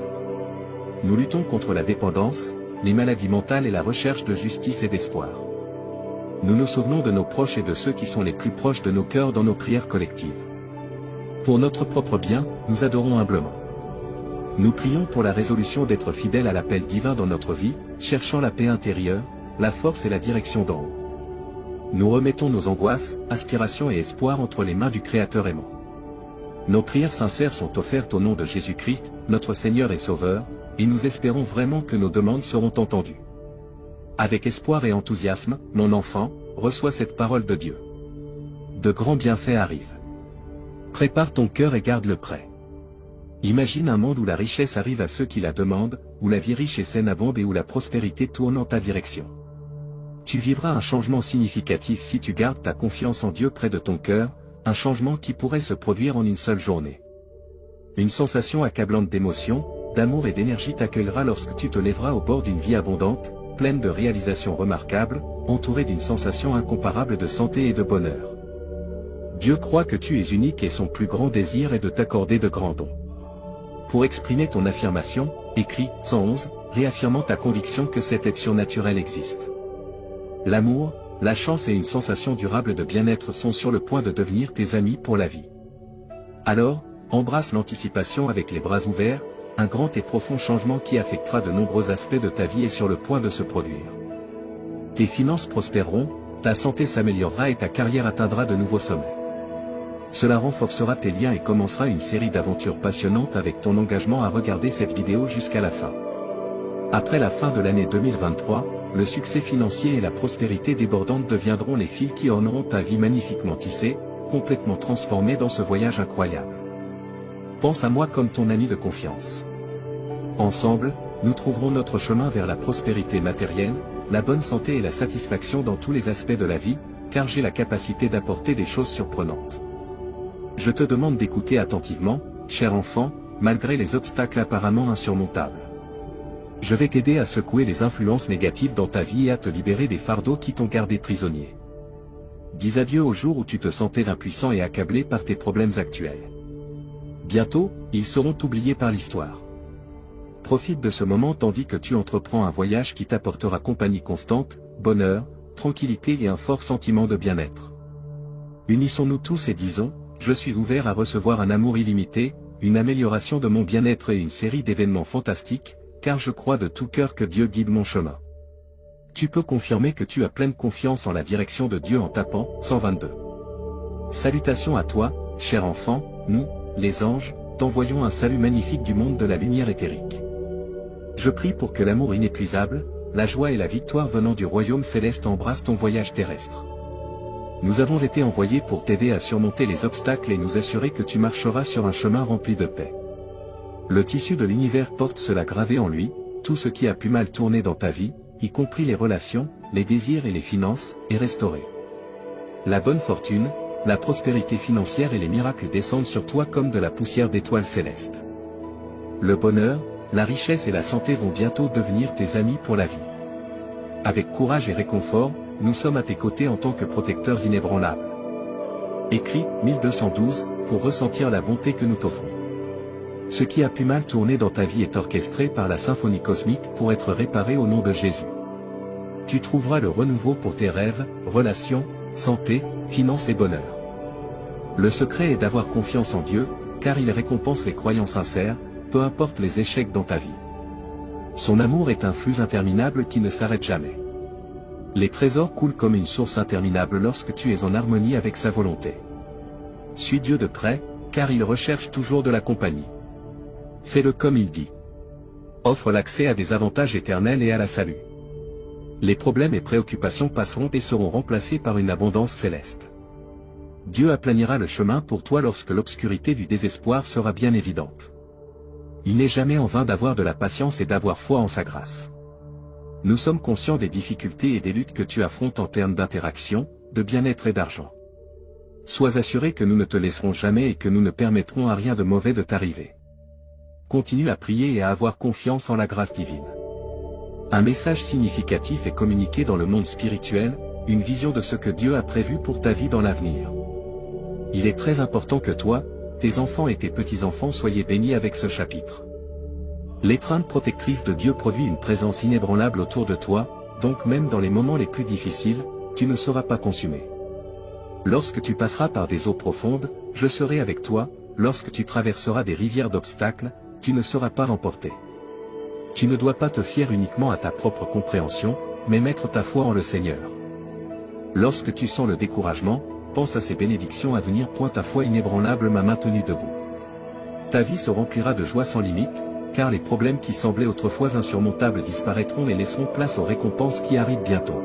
Nous luttons contre la dépendance, les maladies mentales et la recherche de justice et d'espoir. Nous nous souvenons de nos proches et de ceux qui sont les plus proches de nos cœurs dans nos prières collectives. Pour notre propre bien, nous adorons humblement. Nous prions pour la résolution d'être fidèles à l'appel divin dans notre vie, cherchant la paix intérieure, la force et la direction d'en haut. Nous remettons nos angoisses, aspirations et espoirs entre les mains du Créateur aimant. Nos prières sincères sont offertes au nom de Jésus-Christ, notre Seigneur et Sauveur, et nous espérons vraiment que nos demandes seront entendues. Avec espoir et enthousiasme, mon enfant, reçois cette parole de Dieu. De grands bienfaits arrivent. Prépare ton cœur et garde-le prêt. Imagine un monde où la richesse arrive à ceux qui la demandent, où la vie riche et saine abonde et où la prospérité tourne en ta direction. Tu vivras un changement significatif si tu gardes ta confiance en Dieu près de ton cœur, un changement qui pourrait se produire en une seule journée. Une sensation accablante d'émotion, d'amour et d'énergie t'accueillera lorsque tu te lèveras au bord d'une vie abondante, pleine de réalisations remarquables, entourée d'une sensation incomparable de santé et de bonheur. Dieu croit que tu es unique et son plus grand désir est de t'accorder de grands dons. Pour exprimer ton affirmation, écris 111, réaffirmant ta conviction que cette aide surnaturelle existe. L'amour, la chance et une sensation durable de bien-être sont sur le point de devenir tes amis pour la vie. Alors, embrasse l'anticipation avec les bras ouverts, un grand et profond changement qui affectera de nombreux aspects de ta vie est sur le point de se produire. Tes finances prospéreront, ta santé s'améliorera et ta carrière atteindra de nouveaux sommets. Cela renforcera tes liens et commencera une série d'aventures passionnantes avec ton engagement à regarder cette vidéo jusqu'à la fin. Après la fin de l'année 2023, le succès financier et la prospérité débordante deviendront les fils qui orneront ta vie magnifiquement tissée, complètement transformée dans ce voyage incroyable. Pense à moi comme ton ami de confiance. Ensemble, nous trouverons notre chemin vers la prospérité matérielle, la bonne santé et la satisfaction dans tous les aspects de la vie, car j'ai la capacité d'apporter des choses surprenantes. Je te demande d'écouter attentivement, cher enfant, malgré les obstacles apparemment insurmontables. Je vais t'aider à secouer les influences négatives dans ta vie et à te libérer des fardeaux qui t'ont gardé prisonnier. Dis adieu au jour où tu te sentais impuissant et accablé par tes problèmes actuels. Bientôt, ils seront oubliés par l'histoire. Profite de ce moment tandis que tu entreprends un voyage qui t'apportera compagnie constante, bonheur, tranquillité et un fort sentiment de bien-être. Unissons-nous tous et disons, je suis ouvert à recevoir un amour illimité, une amélioration de mon bien-être et une série d'événements fantastiques, car je crois de tout cœur que Dieu guide mon chemin. Tu peux confirmer que tu as pleine confiance en la direction de Dieu en tapant 122. Salutations à toi, cher enfant, nous, les anges, t'envoyons un salut magnifique du monde de la lumière éthérique. Je prie pour que l'amour inépuisable, la joie et la victoire venant du royaume céleste embrassent ton voyage terrestre. Nous avons été envoyés pour t'aider à surmonter les obstacles et nous assurer que tu marcheras sur un chemin rempli de paix. Le tissu de l'univers porte cela gravé en lui, tout ce qui a pu mal tourner dans ta vie, y compris les relations, les désirs et les finances, est restauré. La bonne fortune, la prospérité financière et les miracles descendent sur toi comme de la poussière d'étoiles célestes. Le bonheur, la richesse et la santé vont bientôt devenir tes amis pour la vie. Avec courage et réconfort, nous sommes à tes côtés en tant que protecteurs inébranlables. Écrit 1212 pour ressentir la bonté que nous t'offrons. Ce qui a pu mal tourner dans ta vie est orchestré par la symphonie cosmique pour être réparé au nom de Jésus. Tu trouveras le renouveau pour tes rêves, relations, santé, finances et bonheur. Le secret est d'avoir confiance en Dieu, car il récompense les croyants sincères, peu importe les échecs dans ta vie. Son amour est un flux interminable qui ne s'arrête jamais. Les trésors coulent comme une source interminable lorsque tu es en harmonie avec sa volonté. Suis Dieu de près, car il recherche toujours de la compagnie. Fais-le comme il dit. Offre l'accès à des avantages éternels et à la salut. Les problèmes et préoccupations passeront et seront remplacés par une abondance céleste. Dieu aplanira le chemin pour toi lorsque l'obscurité du désespoir sera bien évidente. Il n'est jamais en vain d'avoir de la patience et d'avoir foi en sa grâce. Nous sommes conscients des difficultés et des luttes que tu affrontes en termes d'interaction, de bien-être et d'argent. Sois assuré que nous ne te laisserons jamais et que nous ne permettrons à rien de mauvais de t'arriver. Continue à prier et à avoir confiance en la grâce divine. Un message significatif est communiqué dans le monde spirituel, une vision de ce que Dieu a prévu pour ta vie dans l'avenir. Il est très important que toi, tes enfants et tes petits-enfants soyez bénis avec ce chapitre. L'étreinte protectrice de Dieu produit une présence inébranlable autour de toi, donc même dans les moments les plus difficiles, tu ne seras pas consumé. Lorsque tu passeras par des eaux profondes, je serai avec toi, lorsque tu traverseras des rivières d'obstacles, tu ne seras pas emporté. Tu ne dois pas te fier uniquement à ta propre compréhension, mais mettre ta foi en le Seigneur. Lorsque tu sens le découragement, pense à ces bénédictions à venir. Ta foi inébranlable m'a maintenu debout. Ta vie se remplira de joie sans limite, car les problèmes qui semblaient autrefois insurmontables disparaîtront et laisseront place aux récompenses qui arrivent bientôt.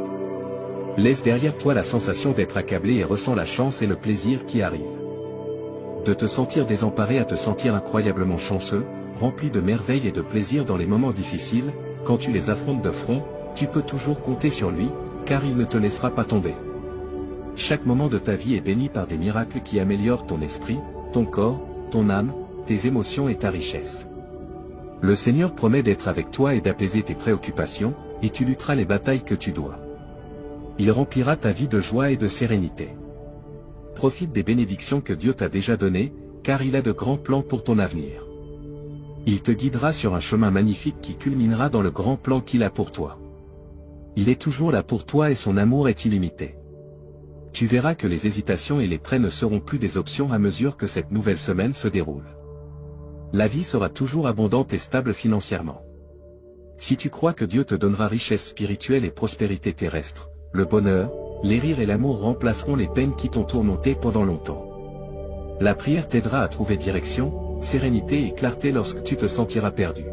Laisse derrière toi la sensation d'être accablé et ressens la chance et le plaisir qui arrivent. De te sentir désemparé à te sentir incroyablement chanceux, rempli de merveilles et de plaisir dans les moments difficiles, quand tu les affrontes de front, tu peux toujours compter sur lui, car il ne te laissera pas tomber. Chaque moment de ta vie est béni par des miracles qui améliorent ton esprit, ton corps, ton âme, tes émotions et ta richesse. Le Seigneur promet d'être avec toi et d'apaiser tes préoccupations, et tu lutteras les batailles que tu dois. Il remplira ta vie de joie et de sérénité. Profite des bénédictions que Dieu t'a déjà données, car il a de grands plans pour ton avenir. Il te guidera sur un chemin magnifique qui culminera dans le grand plan qu'il a pour toi. Il est toujours là pour toi et son amour est illimité. Tu verras que les hésitations et les prêts ne seront plus des options à mesure que cette nouvelle semaine se déroule. La vie sera toujours abondante et stable financièrement. Si tu crois que Dieu te donnera richesse spirituelle et prospérité terrestre, le bonheur, les rires et l'amour remplaceront les peines qui t'ont tourmenté pendant longtemps. La prière t'aidera à trouver direction, sérénité et clarté lorsque tu te sentiras perdu.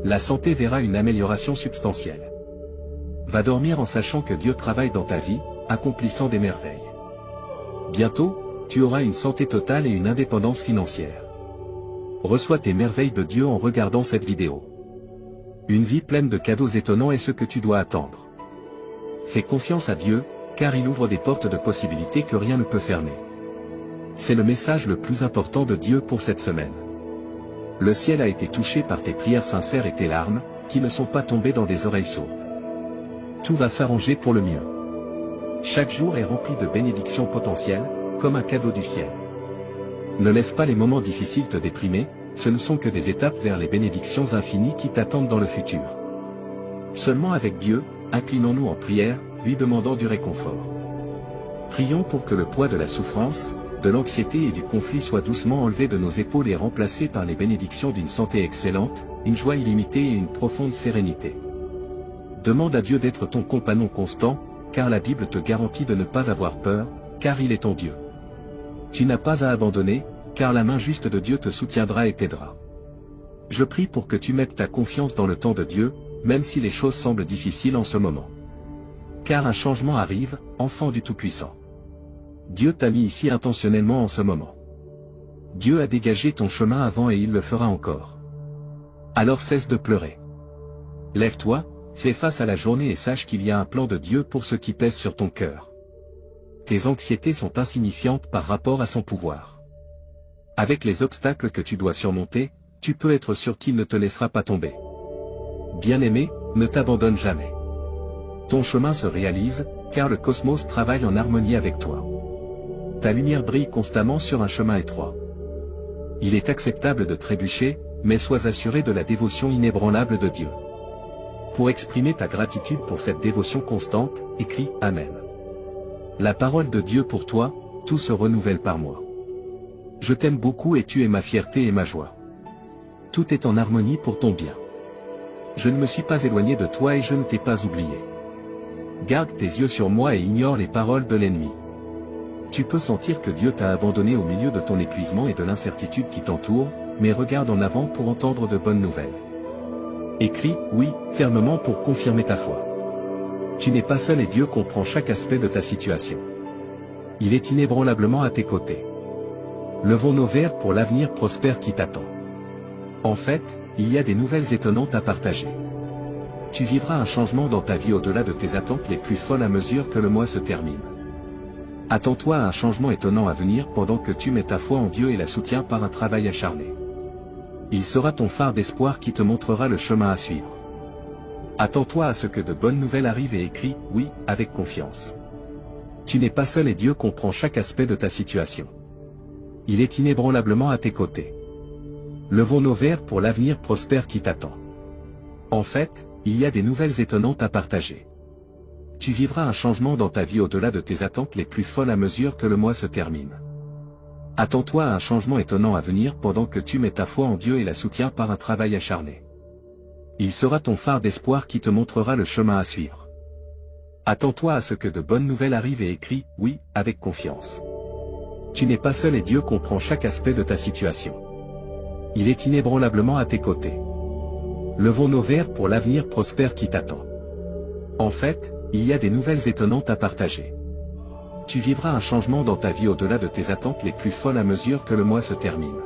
La santé verra une amélioration substantielle. Va dormir en sachant que Dieu travaille dans ta vie, accomplissant des merveilles. Bientôt, tu auras une santé totale et une indépendance financière. Reçois tes merveilles de Dieu en regardant cette vidéo. Une vie pleine de cadeaux étonnants est ce que tu dois attendre. Fais confiance à Dieu, car il ouvre des portes de possibilités que rien ne peut fermer. C'est le message le plus important de Dieu pour cette semaine. Le ciel a été touché par tes prières sincères et tes larmes, qui ne sont pas tombées dans des oreilles sourdes. Tout va s'arranger pour le mieux. Chaque jour est rempli de bénédictions potentielles, comme un cadeau du ciel. Ne laisse pas les moments difficiles te déprimer, ce ne sont que des étapes vers les bénédictions infinies qui t'attendent dans le futur. Seulement avec Dieu, inclinons-nous en prière, lui demandant du réconfort. Prions pour que le poids de la souffrance, de l'anxiété et du conflit soit doucement enlevé de nos épaules et remplacé par les bénédictions d'une santé excellente, une joie illimitée et une profonde sérénité. Demande à Dieu d'être ton compagnon constant, car la Bible te garantit de ne pas avoir peur, car il est ton Dieu. Tu n'as pas à abandonner, car la main juste de Dieu te soutiendra et t'aidera. Je prie pour que tu mettes ta confiance dans le temps de Dieu, même si les choses semblent difficiles en ce moment. Car un changement arrive, enfant du Tout-Puissant. Dieu t'a mis ici intentionnellement en ce moment. Dieu a dégagé ton chemin avant et il le fera encore. Alors cesse de pleurer. Lève-toi, fais face à la journée et sache qu'il y a un plan de Dieu pour ce qui pèse sur ton cœur. Tes anxiétés sont insignifiantes par rapport à son pouvoir. Avec les obstacles que tu dois surmonter, tu peux être sûr qu'il ne te laissera pas tomber. Bien-aimé, ne t'abandonne jamais. Ton chemin se réalise, car le cosmos travaille en harmonie avec toi. Ta lumière brille constamment sur un chemin étroit. Il est acceptable de trébucher, mais sois assuré de la dévotion inébranlable de Dieu. Pour exprimer ta gratitude pour cette dévotion constante, écris « Amen ». La parole de Dieu pour toi, tout se renouvelle par moi. Je t'aime beaucoup et tu es ma fierté et ma joie. Tout est en harmonie pour ton bien. Je ne me suis pas éloigné de toi et je ne t'ai pas oublié. Garde tes yeux sur moi et ignore les paroles de l'ennemi. Tu peux sentir que Dieu t'a abandonné au milieu de ton épuisement et de l'incertitude qui t'entoure, mais regarde en avant pour entendre de bonnes nouvelles. Écris « Oui » fermement pour confirmer ta foi. Tu n'es pas seul et Dieu comprend chaque aspect de ta situation. Il est inébranlablement à tes côtés. Levons nos verres pour l'avenir prospère qui t'attend. En fait, il y a des nouvelles étonnantes à partager. Tu vivras un changement dans ta vie au-delà de tes attentes les plus folles à mesure que le mois se termine. Attends-toi à un changement étonnant à venir pendant que tu mets ta foi en Dieu et la soutiens par un travail acharné. Il sera ton phare d'espoir qui te montrera le chemin à suivre. Attends-toi à ce que de bonnes nouvelles arrivent et écris « Oui » avec confiance. Tu n'es pas seul et Dieu comprend chaque aspect de ta situation. Il est inébranlablement à tes côtés. Levons nos verres pour l'avenir prospère qui t'attend. En fait, il y a des nouvelles étonnantes à partager. Tu vivras un changement dans ta vie au-delà de tes attentes les plus folles à mesure que le mois se termine. Attends-toi à un changement étonnant à venir pendant que tu mets ta foi en Dieu et la soutiens par un travail acharné. Il sera ton phare d'espoir qui te montrera le chemin à suivre. Attends-toi à ce que de bonnes nouvelles arrivent et écris « Oui » avec confiance. Tu n'es pas seul et Dieu comprend chaque aspect de ta situation. Il est inébranlablement à tes côtés. Levons nos verres pour l'avenir prospère qui t'attend. En fait, il y a des nouvelles étonnantes à partager. Tu vivras un changement dans ta vie au-delà de tes attentes les plus folles à mesure que le mois se termine.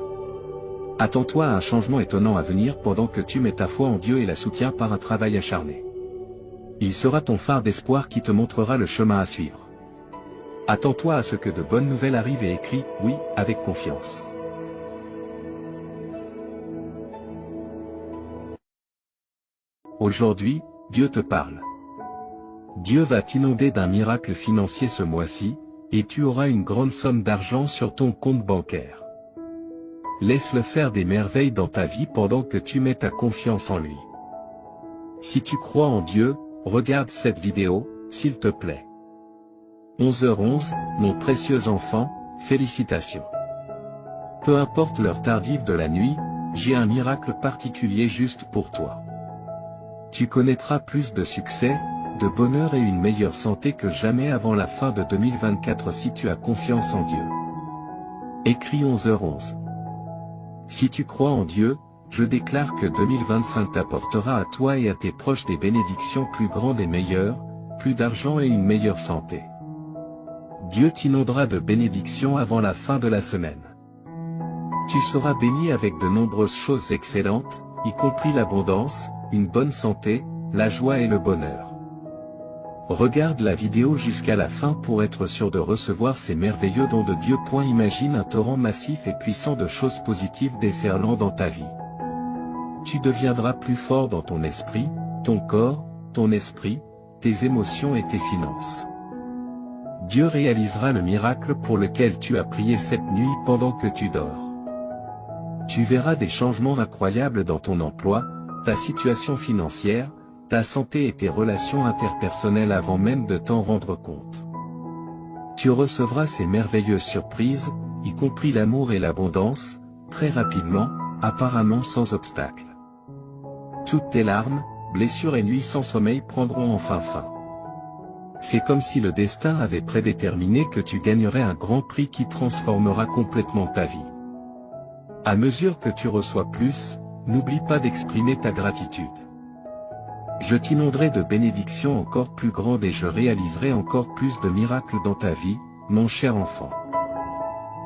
Attends-toi à un changement étonnant à venir pendant que tu mets ta foi en Dieu et la soutiens par un travail acharné. Il sera ton phare d'espoir qui te montrera le chemin à suivre. Attends-toi à ce que de bonnes nouvelles arrivent et écris « Oui » avec confiance. Aujourd'hui, Dieu te parle. Dieu va t'inonder d'un miracle financier ce mois-ci, et tu auras une grande somme d'argent sur ton compte bancaire. Laisse-le faire des merveilles dans ta vie pendant que tu mets ta confiance en lui. Si tu crois en Dieu, regarde cette vidéo, s'il te plaît. 11h11, mon précieux enfant, félicitations. Peu importe l'heure tardive de la nuit, j'ai un miracle particulier juste pour toi. Tu connaîtras plus de succès, de bonheur et une meilleure santé que jamais avant la fin de 2024 si tu as confiance en Dieu. Écrit 11h11. Si tu crois en Dieu, je déclare que 2025 t'apportera à toi et à tes proches des bénédictions plus grandes et meilleures, plus d'argent et une meilleure santé. Dieu t'inondera de bénédictions avant la fin de la semaine. Tu seras béni avec de nombreuses choses excellentes, y compris l'abondance, une bonne santé, la joie et le bonheur. Regarde la vidéo jusqu'à la fin pour être sûr de recevoir ces merveilleux dons de Dieu. Imagine un torrent massif et puissant de choses positives déferlant dans ta vie. Tu deviendras plus fort dans ton esprit, ton corps, ton esprit, tes émotions et tes finances. Dieu réalisera le miracle pour lequel tu as prié cette nuit pendant que tu dors. Tu verras des changements incroyables dans ton emploi, ta situation financière, ta santé et tes relations interpersonnelles avant même de t'en rendre compte. Tu recevras ces merveilleuses surprises, y compris l'amour et l'abondance, très rapidement, apparemment sans obstacle. Toutes tes larmes, blessures et nuits sans sommeil prendront enfin fin. C'est comme si le destin avait prédéterminé que tu gagnerais un grand prix qui transformera complètement ta vie. À mesure que tu reçois plus, n'oublie pas d'exprimer ta gratitude. Je t'inonderai de bénédictions encore plus grandes et je réaliserai encore plus de miracles dans ta vie, mon cher enfant.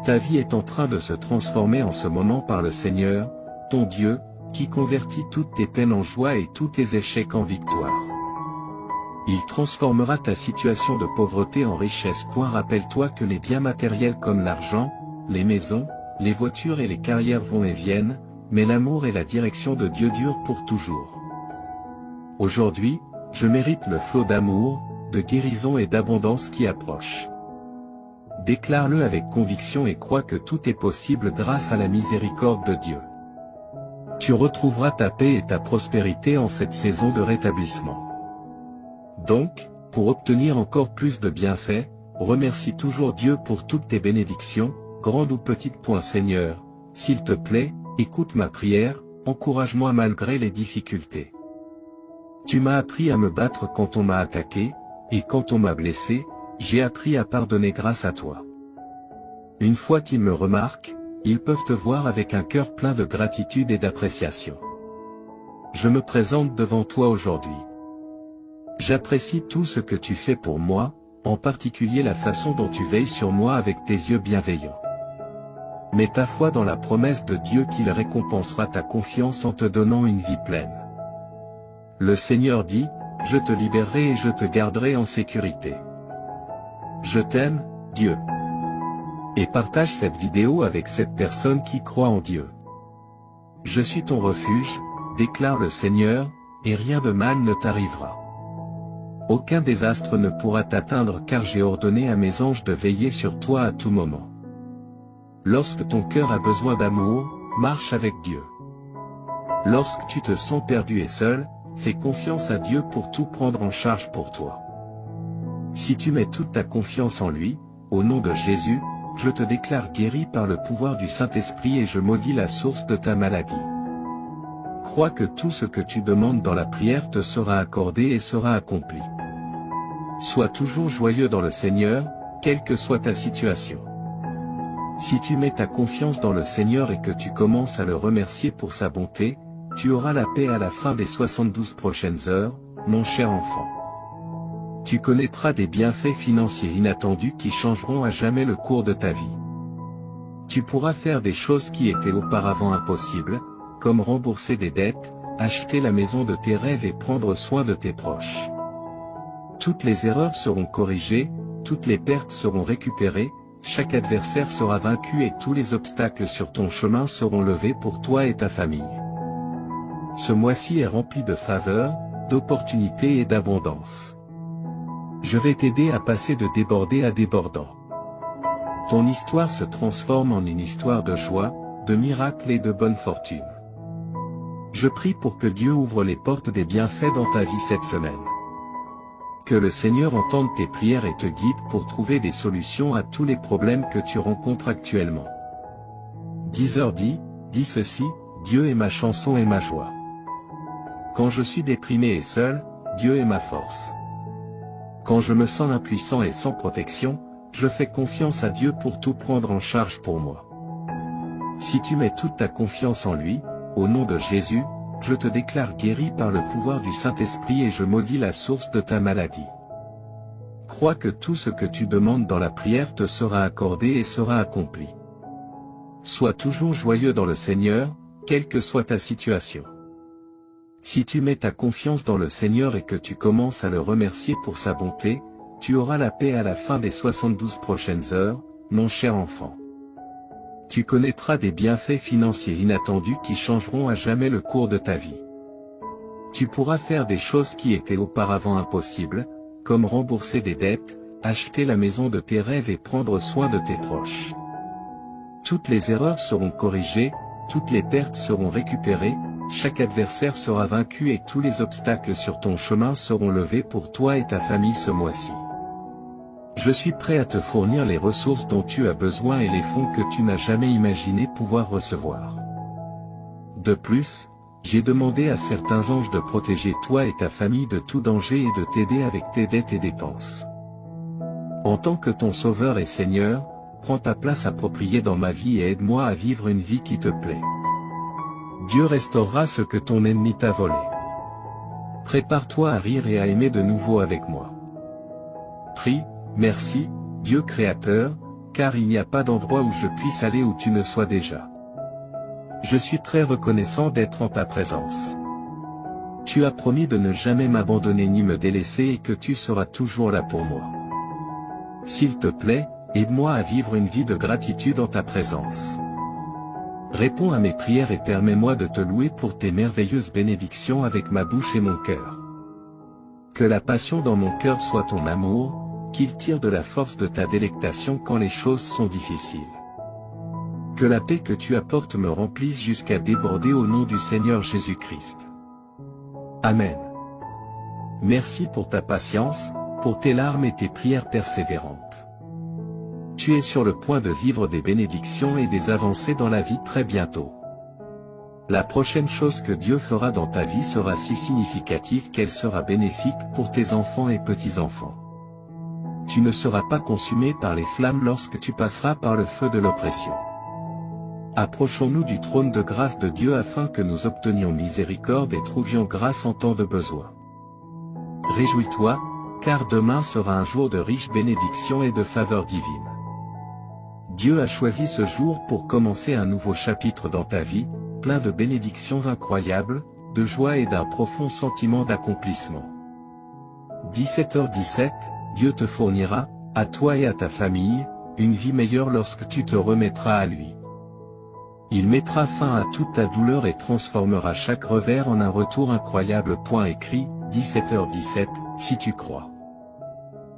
Ta vie est en train de se transformer en ce moment par le Seigneur, ton Dieu, qui convertit toutes tes peines en joie et tous tes échecs en victoire. Il transformera ta situation de pauvreté en richesse. Rappelle-toi que les biens matériels comme l'argent, les maisons, les voitures et les carrières vont et viennent, mais l'amour et la direction de Dieu durent pour toujours. Aujourd'hui, je mérite le flot d'amour, de guérison et d'abondance qui approche. Déclare-le avec conviction et crois que tout est possible grâce à la miséricorde de Dieu. Tu retrouveras ta paix et ta prospérité en cette saison de rétablissement. Donc, pour obtenir encore plus de bienfaits, remercie toujours Dieu pour toutes tes bénédictions, grandes ou petites. Seigneur, s'il te plaît, écoute ma prière, encourage-moi malgré les difficultés. Tu m'as appris à me battre quand on m'a attaqué, et quand on m'a blessé, j'ai appris à pardonner grâce à toi. Une fois qu'ils me remarquent, ils peuvent te voir avec un cœur plein de gratitude et d'appréciation. Je me présente devant toi aujourd'hui. J'apprécie tout ce que tu fais pour moi, en particulier la façon dont tu veilles sur moi avec tes yeux bienveillants. Mets ta foi dans la promesse de Dieu qu'il récompensera ta confiance en te donnant une vie pleine. Le Seigneur dit, je te libérerai et je te garderai en sécurité. Je t'aime, Dieu. Et partage cette vidéo avec cette personne qui croit en Dieu. Je suis ton refuge, déclare le Seigneur, et rien de mal ne t'arrivera. Aucun désastre ne pourra t'atteindre car j'ai ordonné à mes anges de veiller sur toi à tout moment. Lorsque ton cœur a besoin d'amour, marche avec Dieu. Lorsque tu te sens perdu et seul, fais confiance à Dieu pour tout prendre en charge pour toi. Si tu mets toute ta confiance en lui, au nom de Jésus, je te déclare guéri par le pouvoir du Saint-Esprit et je maudis la source de ta maladie. Crois que tout ce que tu demandes dans la prière te sera accordé et sera accompli. Sois toujours joyeux dans le Seigneur, quelle que soit ta situation. Si tu mets ta confiance dans le Seigneur et que tu commences à le remercier pour sa bonté, tu auras la paix à la fin des 72 prochaines heures, mon cher enfant. Tu connaîtras des bienfaits financiers inattendus qui changeront à jamais le cours de ta vie. Tu pourras faire des choses qui étaient auparavant impossibles, comme rembourser des dettes, acheter la maison de tes rêves et prendre soin de tes proches. Toutes les erreurs seront corrigées, toutes les pertes seront récupérées, chaque adversaire sera vaincu et tous les obstacles sur ton chemin seront levés pour toi et ta famille. Ce mois-ci est rempli de faveurs, d'opportunités et d'abondance. Je vais t'aider à passer de débordé à débordant. Ton histoire se transforme en une histoire de joie, de miracles et de bonne fortune. Je prie pour que Dieu ouvre les portes des bienfaits dans ta vie cette semaine. Que le Seigneur entende tes prières et te guide pour trouver des solutions à tous les problèmes que tu rencontres actuellement. 10h dit ceci, Dieu est ma chanson et ma joie. Quand je suis déprimé et seul, Dieu est ma force. Quand je me sens impuissant et sans protection, je fais confiance à Dieu pour tout prendre en charge pour moi. Si tu mets toute ta confiance en lui, au nom de Jésus, je te déclare guéri par le pouvoir du Saint-Esprit et je maudis la source de ta maladie. Crois que tout ce que tu demandes dans la prière te sera accordé et sera accompli. Sois toujours joyeux dans le Seigneur, quelle que soit ta situation. Si tu mets ta confiance dans le Seigneur et que tu commences à le remercier pour sa bonté, tu auras la paix à la fin des 72 prochaines heures, mon cher enfant. Tu connaîtras des bienfaits financiers inattendus qui changeront à jamais le cours de ta vie. Tu pourras faire des choses qui étaient auparavant impossibles, comme rembourser des dettes, acheter la maison de tes rêves et prendre soin de tes proches. Toutes les erreurs seront corrigées, toutes les pertes seront récupérées, chaque adversaire sera vaincu et tous les obstacles sur ton chemin seront levés pour toi et ta famille ce mois-ci. Je suis prêt à te fournir les ressources dont tu as besoin et les fonds que tu n'as jamais imaginé pouvoir recevoir. De plus, j'ai demandé à certains anges de protéger toi et ta famille de tout danger et de t'aider avec tes dettes et dépenses. En tant que ton Sauveur et Seigneur, prends ta place appropriée dans ma vie et aide-moi à vivre une vie qui te plaît. Dieu restaurera ce que ton ennemi t'a volé. Prépare-toi à rire et à aimer de nouveau avec moi. Prie, merci, Dieu créateur, car il n'y a pas d'endroit où je puisse aller où tu ne sois déjà. Je suis très reconnaissant d'être en ta présence. Tu as promis de ne jamais m'abandonner ni me délaisser et que tu seras toujours là pour moi. S'il te plaît, aide-moi à vivre une vie de gratitude en ta présence. Réponds à mes prières et permets-moi de te louer pour tes merveilleuses bénédictions avec ma bouche et mon cœur. Que la passion dans mon cœur soit ton amour, qu'il tire de la force de ta délectation quand les choses sont difficiles. Que la paix que tu apportes me remplisse jusqu'à déborder au nom du Seigneur Jésus-Christ. Amen. Merci pour ta patience, pour tes larmes et tes prières persévérantes. Tu es sur le point de vivre des bénédictions et des avancées dans la vie très bientôt. La prochaine chose que Dieu fera dans ta vie sera si significative qu'elle sera bénéfique pour tes enfants et petits-enfants. Tu ne seras pas consumé par les flammes lorsque tu passeras par le feu de l'oppression. Approchons-nous du trône de grâce de Dieu afin que nous obtenions miséricorde et trouvions grâce en temps de besoin. Réjouis-toi, car demain sera un jour de riches bénédictions et de faveurs divines. Dieu a choisi ce jour pour commencer un nouveau chapitre dans ta vie, plein de bénédictions incroyables, de joie et d'un profond sentiment d'accomplissement. 17h17, Dieu te fournira, à toi et à ta famille, une vie meilleure lorsque tu te remettras à lui. Il mettra fin à toute ta douleur et transformera chaque revers en un retour incroyable. Écrit, 17h17, si tu crois.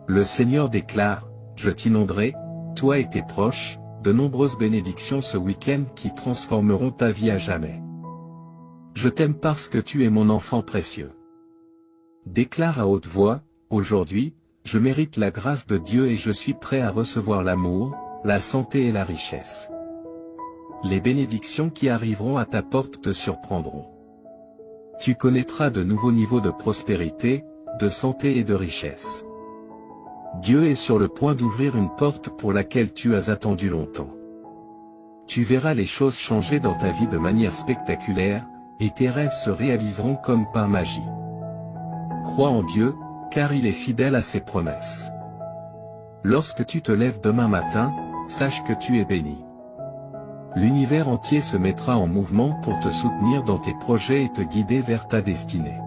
Le Seigneur déclare, je t'inonderai, toi et tes proches, de nombreuses bénédictions ce week-end qui transformeront ta vie à jamais. Je t'aime parce que tu es mon enfant précieux. Déclare à haute voix, aujourd'hui, je mérite la grâce de Dieu et je suis prêt à recevoir l'amour, la santé et la richesse. Les bénédictions qui arriveront à ta porte te surprendront. Tu connaîtras de nouveaux niveaux de prospérité, de santé et de richesse. Dieu est sur le point d'ouvrir une porte pour laquelle tu as attendu longtemps. Tu verras les choses changer dans ta vie de manière spectaculaire, et tes rêves se réaliseront comme par magie. Crois en Dieu, car il est fidèle à ses promesses. Lorsque tu te lèves demain matin, sache que tu es béni. L'univers entier se mettra en mouvement pour te soutenir dans tes projets et te guider vers ta destinée.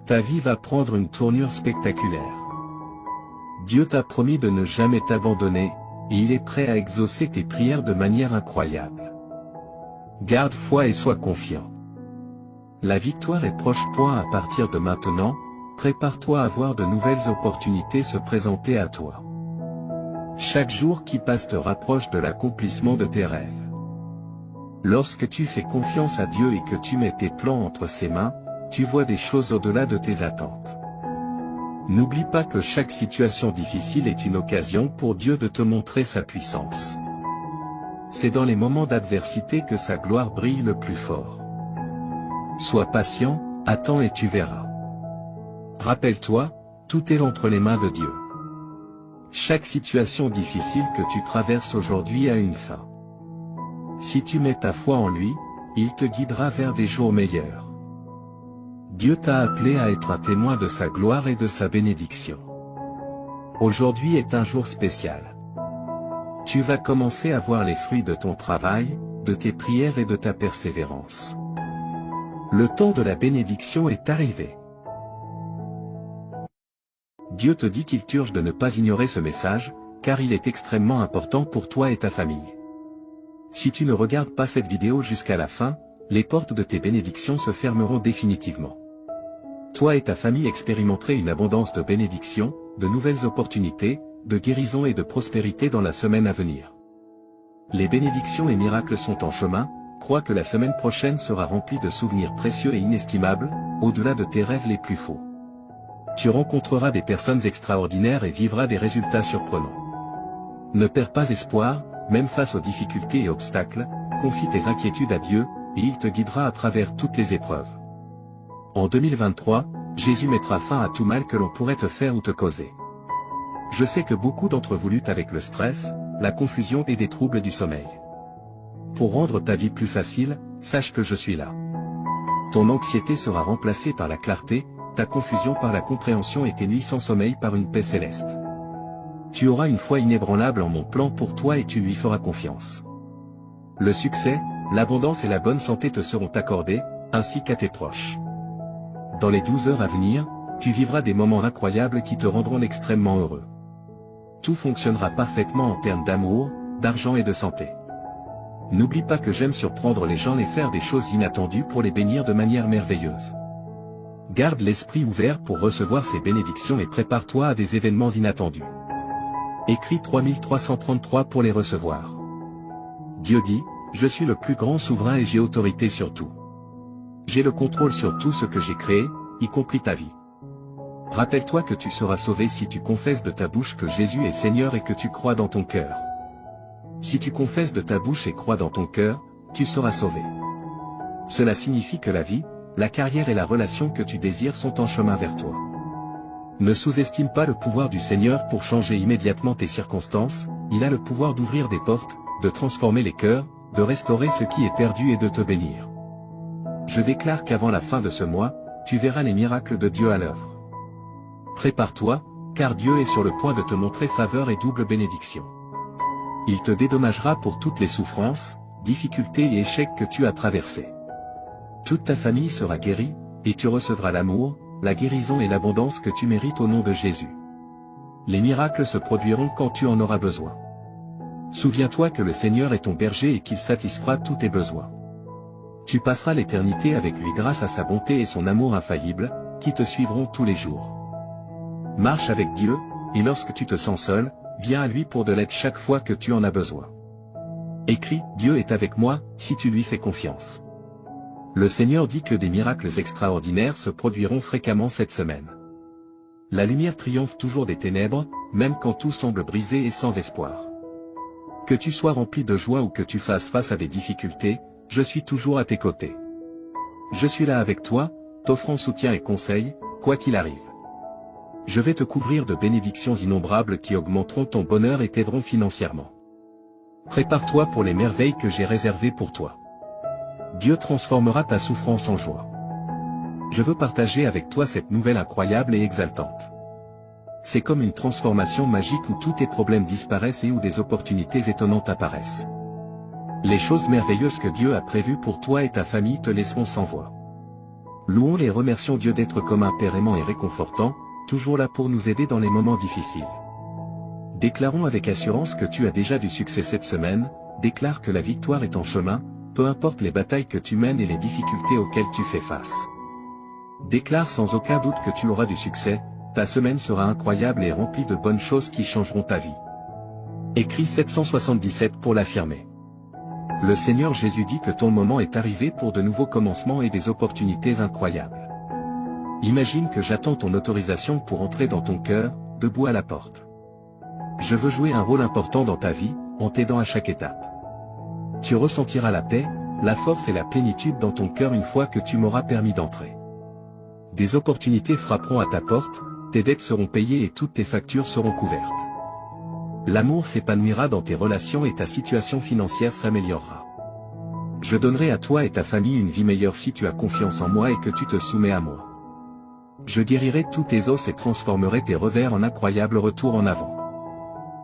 Ta vie va prendre une tournure spectaculaire. Dieu t'a promis de ne jamais t'abandonner, et il est prêt à exaucer tes prières de manière incroyable. Garde foi et sois confiant. La victoire est proche. À partir de maintenant, prépare-toi à voir de nouvelles opportunités se présenter à toi. Chaque jour qui passe te rapproche de l'accomplissement de tes rêves. Lorsque tu fais confiance à Dieu et que tu mets tes plans entre ses mains, tu vois des choses au-delà de tes attentes. N'oublie pas que chaque situation difficile est une occasion pour Dieu de te montrer sa puissance. C'est dans les moments d'adversité que sa gloire brille le plus fort. Sois patient, attends et tu verras. Rappelle-toi, tout est entre les mains de Dieu. Chaque situation difficile que tu traverses aujourd'hui a une fin. Si tu mets ta foi en lui, il te guidera vers des jours meilleurs. Dieu t'a appelé à être un témoin de sa gloire et de sa bénédiction. Aujourd'hui est un jour spécial. Tu vas commencer à voir les fruits de ton travail, de tes prières et de ta persévérance. Le temps de la bénédiction est arrivé. Dieu te dit qu'il t'urge de ne pas ignorer ce message, car il est extrêmement important pour toi et ta famille. Si tu ne regardes pas cette vidéo jusqu'à la fin, les portes de tes bénédictions se fermeront définitivement. Toi et ta famille expérimenterez une abondance de bénédictions, de nouvelles opportunités, de guérison et de prospérité dans la semaine à venir. Les bénédictions et miracles sont en chemin. Crois que la semaine prochaine sera remplie de souvenirs précieux et inestimables, au-delà de tes rêves les plus faux. Tu rencontreras des personnes extraordinaires et vivras des résultats surprenants. Ne perds pas espoir, même face aux difficultés et obstacles, confie tes inquiétudes à Dieu, et il te guidera à travers toutes les épreuves. En 2023, Jésus mettra fin à tout mal que l'on pourrait te faire ou te causer. Je sais que beaucoup d'entre vous luttent avec le stress, la confusion et des troubles du sommeil. Pour rendre ta vie plus facile, sache que je suis là. Ton anxiété sera remplacée par la clarté, ta confusion par la compréhension et tes nuits sans sommeil par une paix céleste. Tu auras une foi inébranlable en mon plan pour toi et tu lui feras confiance. Le succès, l'abondance et la bonne santé te seront accordés, ainsi qu'à tes proches. Dans les 12 heures à venir, tu vivras des moments incroyables qui te rendront extrêmement heureux. Tout fonctionnera parfaitement en termes d'amour, d'argent et de santé. N'oublie pas que j'aime surprendre les gens et faire des choses inattendues pour les bénir de manière merveilleuse. Garde l'esprit ouvert pour recevoir ces bénédictions et prépare-toi à des événements inattendus. Écris 3333 pour les recevoir. Dieu dit, je suis le plus grand souverain et j'ai autorité sur tout. J'ai le contrôle sur tout ce que j'ai créé, y compris ta vie. Rappelle-toi que tu seras sauvé si tu confesses de ta bouche que Jésus est Seigneur et que tu crois dans ton cœur. Si tu confesses de ta bouche et crois dans ton cœur, tu seras sauvé. Cela signifie que la vie, la carrière et la relation que tu désires sont en chemin vers toi. Ne sous-estime pas le pouvoir du Seigneur pour changer immédiatement tes circonstances, il a le pouvoir d'ouvrir des portes, de transformer les cœurs, de restaurer ce qui est perdu et de te bénir. Je déclare qu'avant la fin de ce mois, tu verras les miracles de Dieu à l'œuvre. Prépare-toi, car Dieu est sur le point de te montrer faveur et double bénédiction. Il te dédommagera pour toutes les souffrances, difficultés et échecs que tu as traversés. Toute ta famille sera guérie, et tu recevras l'amour, la guérison et l'abondance que tu mérites au nom de Jésus. Les miracles se produiront quand tu en auras besoin. Souviens-toi que le Seigneur est ton berger et qu'il satisfera tous tes besoins. Tu passeras l'éternité avec lui grâce à sa bonté et son amour infaillible, qui te suivront tous les jours. Marche avec Dieu, et lorsque tu te sens seul, viens à lui pour de l'aide chaque fois que tu en as besoin. Écris, Dieu est avec moi, si tu lui fais confiance. Le Seigneur dit que des miracles extraordinaires se produiront fréquemment cette semaine. La lumière triomphe toujours des ténèbres, même quand tout semble brisé et sans espoir. Que tu sois rempli de joie ou que tu fasses face à des difficultés, je suis toujours à tes côtés. Je suis là avec toi, t'offrant soutien et conseil, quoi qu'il arrive. Je vais te couvrir de bénédictions innombrables qui augmenteront ton bonheur et t'aideront financièrement. Prépare-toi pour les merveilles que j'ai réservées pour toi. Dieu transformera ta souffrance en joie. Je veux partager avec toi cette nouvelle incroyable et exaltante. C'est comme une transformation magique où tous tes problèmes disparaissent et où des opportunités étonnantes apparaissent. Les choses merveilleuses que Dieu a prévues pour toi et ta famille te laisseront sans voix. Louons et remercions Dieu d'être comme un Père aimant et réconfortant, toujours là pour nous aider dans les moments difficiles. Déclarons avec assurance que tu as déjà du succès cette semaine, déclare que la victoire est en chemin, peu importe les batailles que tu mènes et les difficultés auxquelles tu fais face. Déclare sans aucun doute que tu auras du succès, ta semaine sera incroyable et remplie de bonnes choses qui changeront ta vie. Écris 777 pour l'affirmer. Le Seigneur Jésus dit que ton moment est arrivé pour de nouveaux commencements et des opportunités incroyables. Imagine que j'attends ton autorisation pour entrer dans ton cœur, debout à la porte. Je veux jouer un rôle important dans ta vie, en t'aidant à chaque étape. Tu ressentiras la paix, la force et la plénitude dans ton cœur une fois que tu m'auras permis d'entrer. Des opportunités frapperont à ta porte, tes dettes seront payées et toutes tes factures seront couvertes. L'amour s'épanouira dans tes relations et ta situation financière s'améliorera. Je donnerai à toi et ta famille une vie meilleure si tu as confiance en moi et que tu te soumets à moi. Je guérirai tous tes os et transformerai tes revers en incroyables retours en avant.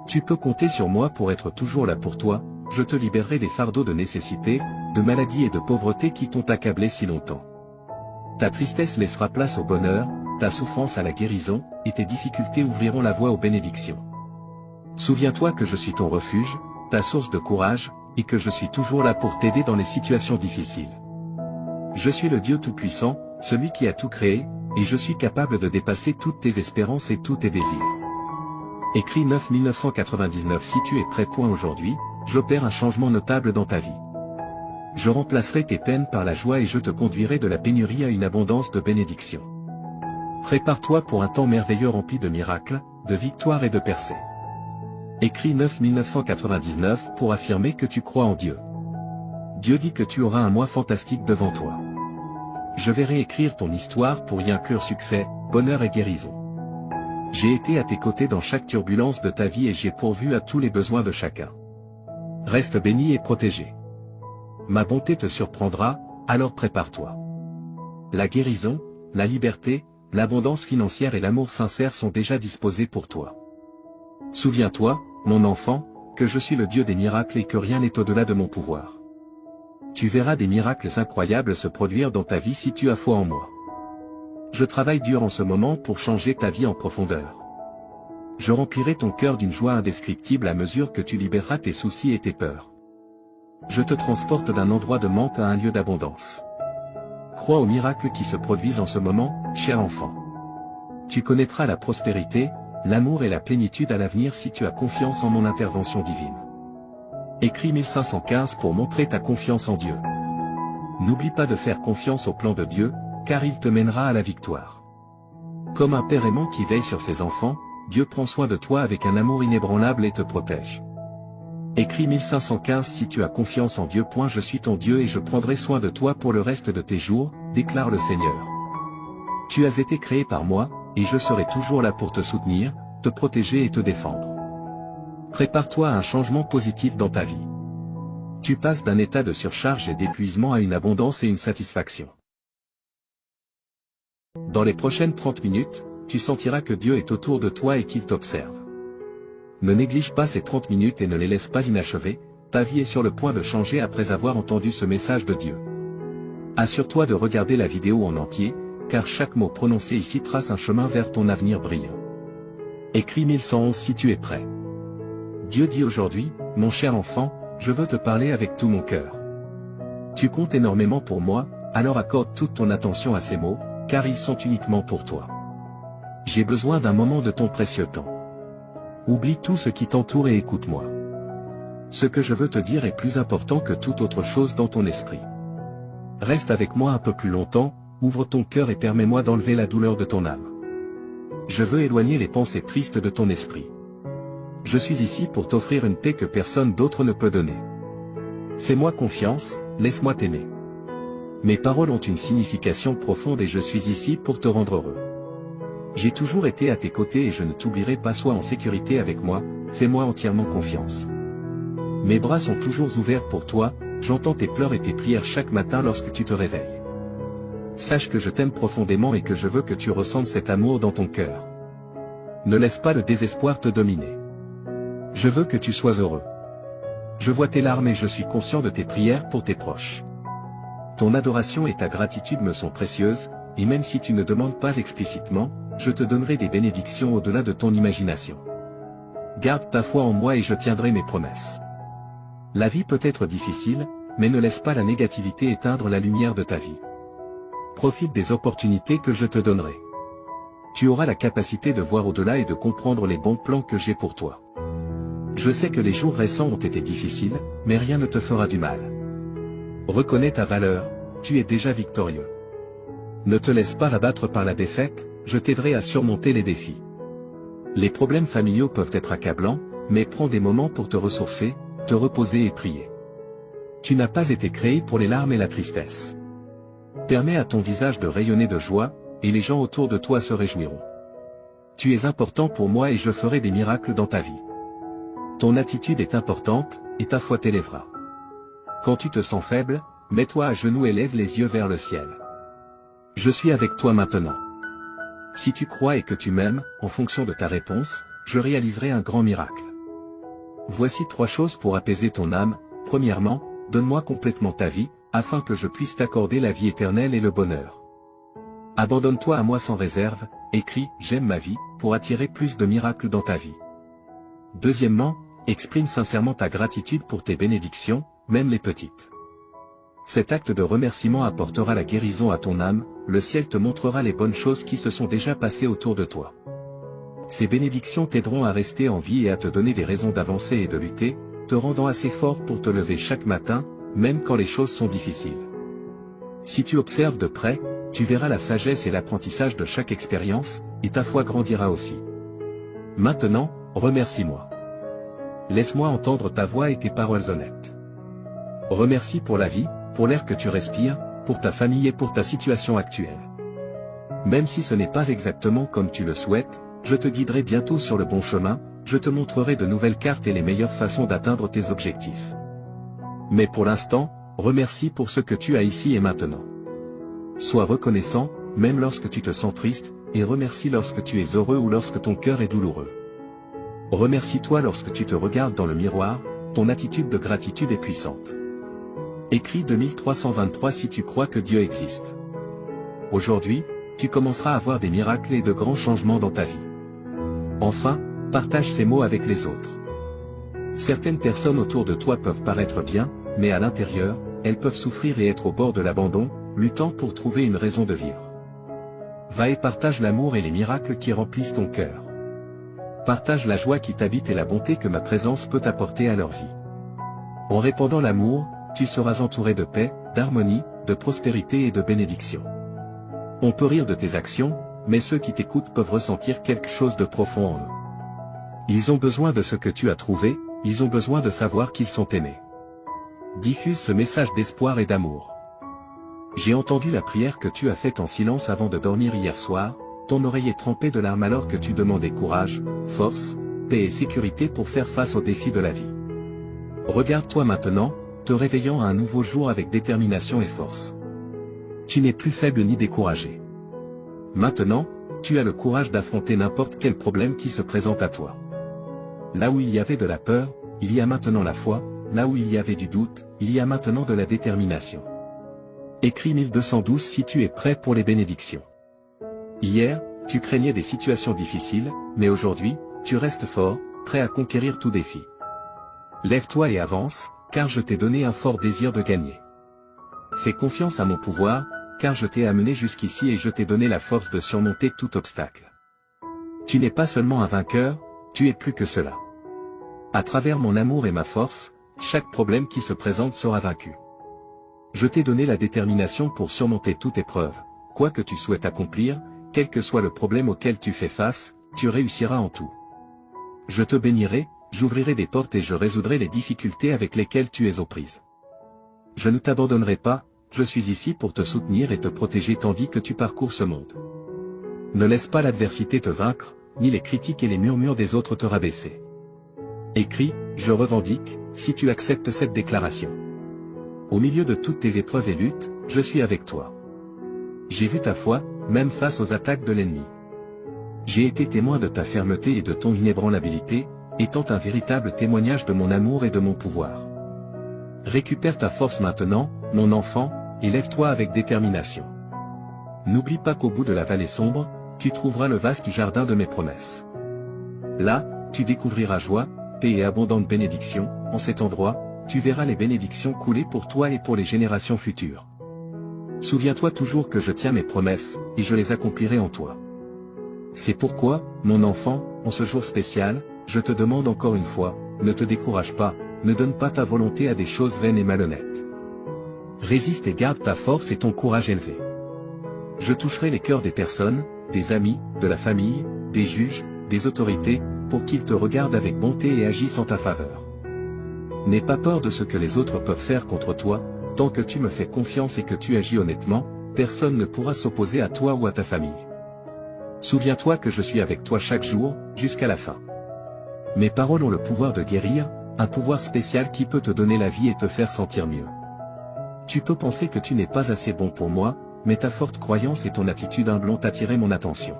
Tu peux compter sur moi pour être toujours là pour toi, je te libérerai des fardeaux de nécessité, de maladie et de pauvreté qui t'ont accablé si longtemps. Ta tristesse laissera place au bonheur, ta souffrance à la guérison, et tes difficultés ouvriront la voie aux bénédictions. Souviens-toi que je suis ton refuge, ta source de courage, et que je suis toujours là pour t'aider dans les situations difficiles. Je suis le Dieu Tout-Puissant, celui qui a tout créé, et je suis capable de dépasser toutes tes espérances et tous tes désirs. Écris 9 si tu es prêt. Aujourd'hui, j'opère un changement notable dans ta vie. Je remplacerai tes peines par la joie et je te conduirai de la pénurie à une abondance de bénédictions. Prépare-toi pour un temps merveilleux rempli de miracles, de victoires et de percées. Écris 9 pour affirmer que tu crois en Dieu. Dieu dit que tu auras un mois fantastique devant toi. Je vais réécrire ton histoire pour y inclure succès, bonheur et guérison. J'ai été à tes côtés dans chaque turbulence de ta vie et j'ai pourvu à tous les besoins de chacun. Reste béni et protégé. Ma bonté te surprendra, alors prépare-toi. La guérison, la liberté, l'abondance financière et l'amour sincère sont déjà disposés pour toi. Souviens-toi, mon enfant, que je suis le Dieu des miracles et que rien n'est au-delà de mon pouvoir. Tu verras des miracles incroyables se produire dans ta vie si tu as foi en moi. Je travaille dur en ce moment pour changer ta vie en profondeur. Je remplirai ton cœur d'une joie indescriptible à mesure que tu libéreras tes soucis et tes peurs. Je te transporte d'un endroit de manque à un lieu d'abondance. Crois aux miracles qui se produisent en ce moment, cher enfant. Tu connaîtras la prospérité, l'amour et la plénitude à l'avenir si tu as confiance en mon intervention divine. Écris 1515 pour montrer ta confiance en Dieu. N'oublie pas de faire confiance au plan de Dieu, car il te mènera à la victoire. Comme un père aimant qui veille sur ses enfants, Dieu prend soin de toi avec un amour inébranlable et te protège. Écris 1515 si tu as confiance en Dieu. Je suis ton Dieu et je prendrai soin de toi pour le reste de tes jours, déclare le Seigneur. Tu as été créé par moi, et je serai toujours là pour te soutenir, te protéger et te défendre. Prépare-toi à un changement positif dans ta vie. Tu passes d'un état de surcharge et d'épuisement à une abondance et une satisfaction. Dans les prochaines 30 minutes, tu sentiras que Dieu est autour de toi et qu'il t'observe. Ne néglige pas ces 30 minutes et ne les laisse pas inachevées, ta vie est sur le point de changer après avoir entendu ce message de Dieu. Assure-toi de regarder la vidéo en entier, car chaque mot prononcé ici trace un chemin vers ton avenir brillant. Écris 1111 si tu es prêt. Dieu dit aujourd'hui, mon cher enfant, je veux te parler avec tout mon cœur. Tu comptes énormément pour moi, alors accorde toute ton attention à ces mots, car ils sont uniquement pour toi. J'ai besoin d'un moment de ton précieux temps. Oublie tout ce qui t'entoure et écoute-moi. Ce que je veux te dire est plus important que toute autre chose dans ton esprit. Reste avec moi un peu plus longtemps, ouvre ton cœur et permets-moi d'enlever la douleur de ton âme. Je veux éloigner les pensées tristes de ton esprit. Je suis ici pour t'offrir une paix que personne d'autre ne peut donner. Fais-moi confiance, laisse-moi t'aimer. Mes paroles ont une signification profonde et je suis ici pour te rendre heureux. J'ai toujours été à tes côtés et je ne t'oublierai pas. Sois en sécurité avec moi, fais-moi entièrement confiance. Mes bras sont toujours ouverts pour toi, j'entends tes pleurs et tes prières chaque matin lorsque tu te réveilles. Sache que je t'aime profondément et que je veux que tu ressentes cet amour dans ton cœur. Ne laisse pas le désespoir te dominer. Je veux que tu sois heureux. Je vois tes larmes et je suis conscient de tes prières pour tes proches. Ton adoration et ta gratitude me sont précieuses, et même si tu ne demandes pas explicitement, je te donnerai des bénédictions au-delà de ton imagination. Garde ta foi en moi et je tiendrai mes promesses. La vie peut être difficile, mais ne laisse pas la négativité éteindre la lumière de ta vie. Profite des opportunités que je te donnerai. Tu auras la capacité de voir au-delà et de comprendre les bons plans que j'ai pour toi. Je sais que les jours récents ont été difficiles, mais rien ne te fera du mal. Reconnais ta valeur, tu es déjà victorieux. Ne te laisse pas abattre par la défaite, je t'aiderai à surmonter les défis. Les problèmes familiaux peuvent être accablants, mais prends des moments pour te ressourcer, te reposer et prier. Tu n'as pas été créé pour les larmes et la tristesse. Permets à ton visage de rayonner de joie, et les gens autour de toi se réjouiront. Tu es important pour moi et je ferai des miracles dans ta vie. Ton attitude est importante, et ta foi t'élèvera. Quand tu te sens faible, mets-toi à genoux et lève les yeux vers le ciel. Je suis avec toi maintenant. Si tu crois et que tu m'aimes, en fonction de ta réponse, je réaliserai un grand miracle. Voici 3 choses pour apaiser ton âme. Premièrement, donne-moi complètement ta vie, afin que je puisse t'accorder la vie éternelle et le bonheur. Abandonne-toi à moi sans réserve, écris « J'aime ma vie » pour attirer plus de miracles dans ta vie. Deuxièmement, exprime sincèrement ta gratitude pour tes bénédictions, même les petites. Cet acte de remerciement apportera la guérison à ton âme, le ciel te montrera les bonnes choses qui se sont déjà passées autour de toi. Ces bénédictions t'aideront à rester en vie et à te donner des raisons d'avancer et de lutter, te rendant assez fort pour te lever chaque matin, même quand les choses sont difficiles. Si tu observes de près, tu verras la sagesse et l'apprentissage de chaque expérience, et ta foi grandira aussi. Maintenant, remercie-moi. Laisse-moi entendre ta voix et tes paroles honnêtes. Remercie pour la vie, pour l'air que tu respires, pour ta famille et pour ta situation actuelle. Même si ce n'est pas exactement comme tu le souhaites, je te guiderai bientôt sur le bon chemin, je te montrerai de nouvelles cartes et les meilleures façons d'atteindre tes objectifs. Mais pour l'instant, remercie pour ce que tu as ici et maintenant. Sois reconnaissant, même lorsque tu te sens triste, et remercie lorsque tu es heureux ou lorsque ton cœur est douloureux. Remercie-toi lorsque tu te regardes dans le miroir, ton attitude de gratitude est puissante. Écris 2323 si tu crois que Dieu existe. Aujourd'hui, tu commenceras à voir des miracles et de grands changements dans ta vie. Enfin, partage ces mots avec les autres. Certaines personnes autour de toi peuvent paraître bien, mais à l'intérieur, elles peuvent souffrir et être au bord de l'abandon, luttant pour trouver une raison de vivre. Va et partage l'amour et les miracles qui remplissent ton cœur. Partage la joie qui t'habite et la bonté que ma présence peut apporter à leur vie. En répandant l'amour, tu seras entouré de paix, d'harmonie, de prospérité et de bénédiction. On peut rire de tes actions, mais ceux qui t'écoutent peuvent ressentir quelque chose de profond en eux. Ils ont besoin de ce que tu as trouvé, ils ont besoin de savoir qu'ils sont aimés. Diffuse ce message d'espoir et d'amour. J'ai entendu la prière que tu as faite en silence avant de dormir hier soir, ton oreille est trempée de larmes alors que tu demandais courage, force, paix et sécurité pour faire face aux défis de la vie. Regarde-toi maintenant, te réveillant à un nouveau jour avec détermination et force. Tu n'es plus faible ni découragé. Maintenant, tu as le courage d'affronter n'importe quel problème qui se présente à toi. Là où il y avait de la peur, il y a maintenant la foi, là où il y avait du doute, il y a maintenant de la détermination. Écris 1212 si tu es prêt pour les bénédictions. Hier, tu craignais des situations difficiles, mais aujourd'hui, tu restes fort, prêt à conquérir tout défi. Lève-toi et avance, car je t'ai donné un fort désir de gagner. Fais confiance à mon pouvoir, car je t'ai amené jusqu'ici et je t'ai donné la force de surmonter tout obstacle. Tu n'es pas seulement un vainqueur, tu es plus que cela. À travers mon amour et ma force, chaque problème qui se présente sera vaincu. Je t'ai donné la détermination pour surmonter toute épreuve, quoi que tu souhaites accomplir, quel que soit le problème auquel tu fais face, tu réussiras en tout. Je te bénirai, j'ouvrirai des portes et je résoudrai les difficultés avec lesquelles tu es aux prises. Je ne t'abandonnerai pas, je suis ici pour te soutenir et te protéger tandis que tu parcours ce monde. Ne laisse pas l'adversité te vaincre, ni les critiques et les murmures des autres te rabaisser. Écris, je revendique, si tu acceptes cette déclaration. Au milieu de toutes tes épreuves et luttes, je suis avec toi. J'ai vu ta foi, même face aux attaques de l'ennemi. J'ai été témoin de ta fermeté et de ton inébranlabilité, étant un véritable témoignage de mon amour et de mon pouvoir. Récupère ta force maintenant, mon enfant, et lève-toi avec détermination. N'oublie pas qu'au bout de la vallée sombre, tu trouveras le vaste jardin de mes promesses. Là, tu découvriras joie, paix et abondante bénédiction, en cet endroit, tu verras les bénédictions couler pour toi et pour les générations futures. Souviens-toi toujours que je tiens mes promesses, et je les accomplirai en toi. C'est pourquoi, mon enfant, en ce jour spécial, je te demande encore une fois, ne te décourage pas, ne donne pas ta volonté à des choses vaines et malhonnêtes. Résiste et garde ta force et ton courage élevé. Je toucherai les cœurs des personnes, des amis, de la famille, des juges, des autorités, pour qu'ils te regardent avec bonté et agissent en ta faveur. N'aie pas peur de ce que les autres peuvent faire contre toi, tant que tu me fais confiance et que tu agis honnêtement, personne ne pourra s'opposer à toi ou à ta famille. Souviens-toi que je suis avec toi chaque jour, jusqu'à la fin. Mes paroles ont le pouvoir de guérir, un pouvoir spécial qui peut te donner la vie et te faire sentir mieux. Tu peux penser que tu n'es pas assez bon pour moi, mais ta forte croyance et ton attitude humble ont attiré mon attention.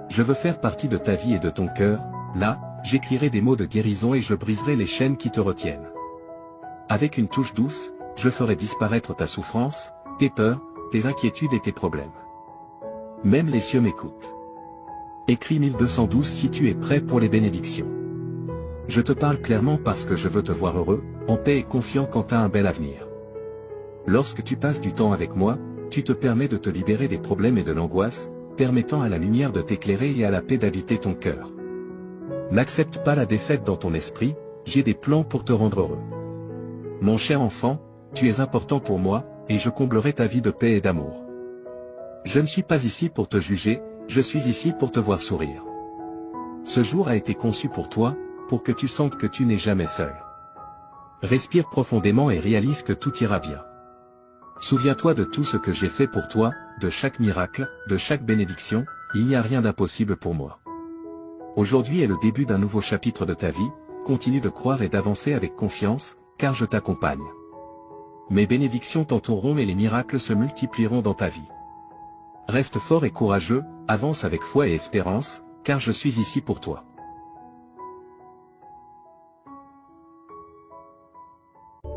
Je veux faire partie de ta vie et de ton cœur, là, j'écrirai des mots de guérison et je briserai les chaînes qui te retiennent. Avec une touche douce, je ferai disparaître ta souffrance, tes peurs, tes inquiétudes et tes problèmes. Même les cieux m'écoutent. Écris 1212 si tu es prêt pour les bénédictions. Je te parle clairement parce que je veux te voir heureux, en paix et confiant quant à un bel avenir. Lorsque tu passes du temps avec moi, tu te permets de te libérer des problèmes et de l'angoisse, permettant à la lumière de t'éclairer et à la paix d'habiter ton cœur. N'accepte pas la défaite dans ton esprit, j'ai des plans pour te rendre heureux. Mon cher enfant, tu es important pour moi, et je comblerai ta vie de paix et d'amour. Je ne suis pas ici pour te juger, je suis ici pour te voir sourire. Ce jour a été conçu pour toi, pour que tu sentes que tu n'es jamais seul. Respire profondément et réalise que tout ira bien. Souviens-toi de tout ce que j'ai fait pour toi, de chaque miracle, de chaque bénédiction, il n'y a rien d'impossible pour moi. Aujourd'hui est le début d'un nouveau chapitre de ta vie, continue de croire et d'avancer avec confiance, car je t'accompagne. Mes bénédictions t'entoureront et les miracles se multiplieront dans ta vie. Reste fort et courageux, avance avec foi et espérance, car je suis ici pour toi.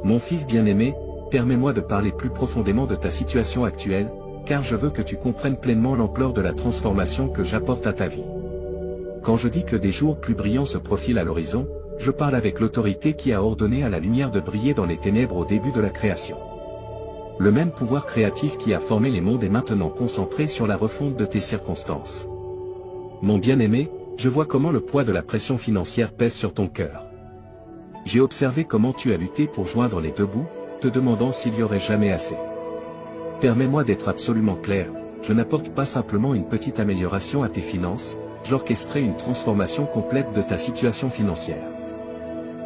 Mon fils bien-aimé, permets-moi de parler plus profondément de ta situation actuelle, car je veux que tu comprennes pleinement l'ampleur de la transformation que j'apporte à ta vie. Quand je dis que des jours plus brillants se profilent à l'horizon, je parle avec l'autorité qui a ordonné à la lumière de briller dans les ténèbres au début de la création. Le même pouvoir créatif qui a formé les mondes est maintenant concentré sur la refonte de tes circonstances. Mon bien-aimé, je vois comment le poids de la pression financière pèse sur ton cœur. J'ai observé comment tu as lutté pour joindre les deux bouts, te demandant s'il y aurait jamais assez. Permets-moi d'être absolument clair, je n'apporte pas simplement une petite amélioration à tes finances, j'orchestrerai une transformation complète de ta situation financière.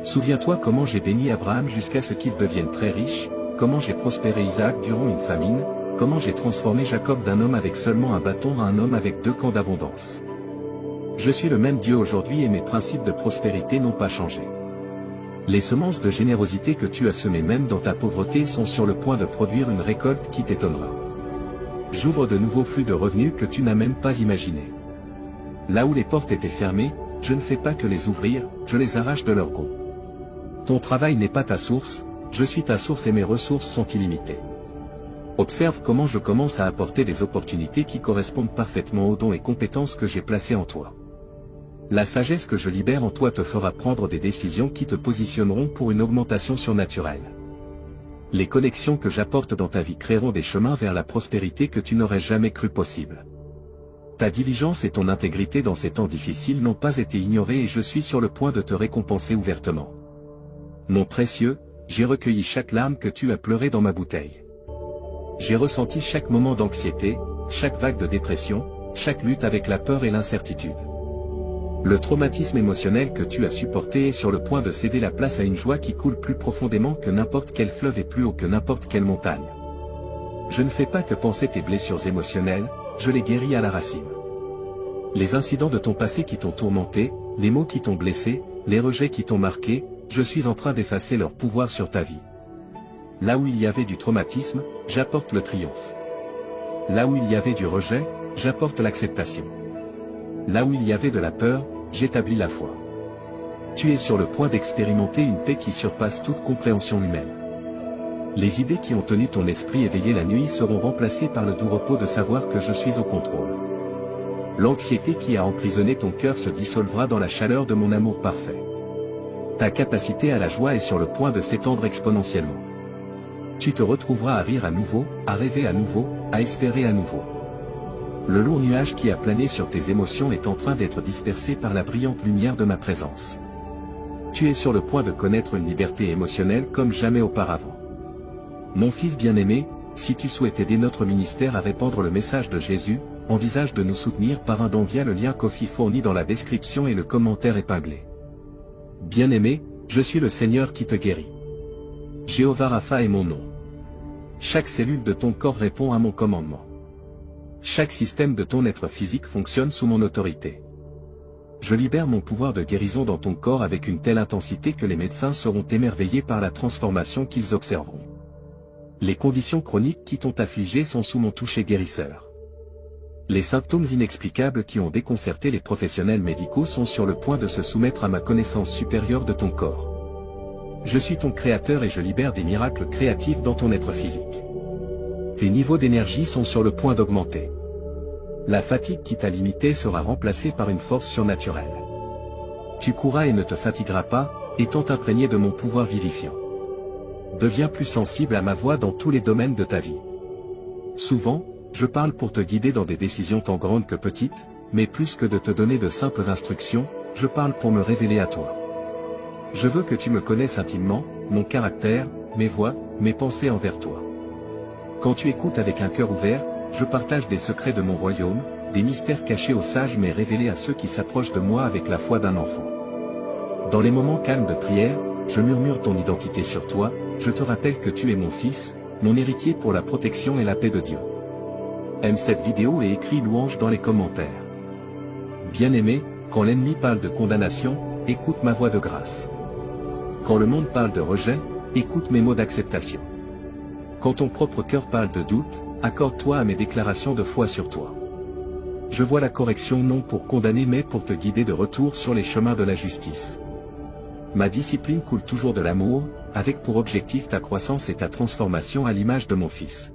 Souviens-toi comment j'ai béni Abraham jusqu'à ce qu'il devienne très riche, comment j'ai prospéré Isaac durant une famine, comment j'ai transformé Jacob d'un homme avec seulement un bâton à un homme avec 2 camps d'abondance. Je suis le même Dieu aujourd'hui et mes principes de prospérité n'ont pas changé. Les semences de générosité que tu as semées même dans ta pauvreté sont sur le point de produire une récolte qui t'étonnera. J'ouvre de nouveaux flux de revenus que tu n'as même pas imaginés. Là où les portes étaient fermées, je ne fais pas que les ouvrir, je les arrache de leur gonds. Ton travail n'est pas ta source, je suis ta source et mes ressources sont illimitées. Observe comment je commence à apporter des opportunités qui correspondent parfaitement aux dons et compétences que j'ai placés en toi. La sagesse que je libère en toi te fera prendre des décisions qui te positionneront pour une augmentation surnaturelle. Les connexions que j'apporte dans ta vie créeront des chemins vers la prospérité que tu n'aurais jamais cru possible. Ta diligence et ton intégrité dans ces temps difficiles n'ont pas été ignorées et je suis sur le point de te récompenser ouvertement. Mon précieux, j'ai recueilli chaque larme que tu as pleurée dans ma bouteille. J'ai ressenti chaque moment d'anxiété, chaque vague de dépression, chaque lutte avec la peur et l'incertitude. Le traumatisme émotionnel que tu as supporté est sur le point de céder la place à une joie qui coule plus profondément que n'importe quel fleuve et plus haut que n'importe quelle montagne. Je ne fais pas que penser tes blessures émotionnelles, je les guéris à la racine. Les incidents de ton passé qui t'ont tourmenté, les mots qui t'ont blessé, les rejets qui t'ont marqué, je suis en train d'effacer leur pouvoir sur ta vie. Là où il y avait du traumatisme, j'apporte le triomphe. Là où il y avait du rejet, j'apporte l'acceptation. Là où il y avait de la peur, j'établis la foi. Tu es sur le point d'expérimenter une paix qui surpasse toute compréhension humaine. Les idées qui ont tenu ton esprit éveillé la nuit seront remplacées par le doux repos de savoir que je suis au contrôle. L'anxiété qui a emprisonné ton cœur se dissolvera dans la chaleur de mon amour parfait. Ta capacité à la joie est sur le point de s'étendre exponentiellement. Tu te retrouveras à rire à nouveau, à rêver à nouveau, à espérer à nouveau. Le lourd nuage qui a plané sur tes émotions est en train d'être dispersé par la brillante lumière de ma présence. Tu es sur le point de connaître une liberté émotionnelle comme jamais auparavant. Mon fils bien-aimé, si tu souhaites aider notre ministère à répandre le message de Jésus, envisage de nous soutenir par un don via le lien Ko-fi fourni dans la description et le commentaire épinglé. Bien-aimé, je suis le Seigneur qui te guérit. Jéhovah Rapha est mon nom. Chaque cellule de ton corps répond à mon commandement. Chaque système de ton être physique fonctionne sous mon autorité. Je libère mon pouvoir de guérison dans ton corps avec une telle intensité que les médecins seront émerveillés par la transformation qu'ils observeront. Les conditions chroniques qui t'ont affligé sont sous mon toucher guérisseur. Les symptômes inexplicables qui ont déconcerté les professionnels médicaux sont sur le point de se soumettre à ma connaissance supérieure de ton corps. Je suis ton créateur et je libère des miracles créatifs dans ton être physique. Tes niveaux d'énergie sont sur le point d'augmenter. La fatigue qui t'a limité sera remplacée par une force surnaturelle. Tu courras et ne te fatigueras pas, étant imprégné de mon pouvoir vivifiant. Deviens plus sensible à ma voix dans tous les domaines de ta vie. Souvent, je parle pour te guider dans des décisions tant grandes que petites, mais plus que de te donner de simples instructions, je parle pour me révéler à toi. Je veux que tu me connaisses intimement, mon caractère, mes voies, mes pensées envers toi. Quand tu écoutes avec un cœur ouvert, je partage des secrets de mon royaume, des mystères cachés aux sages mais révélés à ceux qui s'approchent de moi avec la foi d'un enfant. Dans les moments calmes de prière, je murmure ton identité sur toi, je te rappelle que tu es mon fils, mon héritier pour la protection et la paix de Dieu. Aime cette vidéo et écris louange dans les commentaires. Bien-aimé, quand l'ennemi parle de condamnation, écoute ma voix de grâce. Quand le monde parle de rejet, écoute mes mots d'acceptation. Quand ton propre cœur parle de doute, accorde-toi à mes déclarations de foi sur toi. Je vois la correction non pour condamner mais pour te guider de retour sur les chemins de la justice. Ma discipline coule toujours de l'amour, avec pour objectif ta croissance et ta transformation à l'image de mon Fils.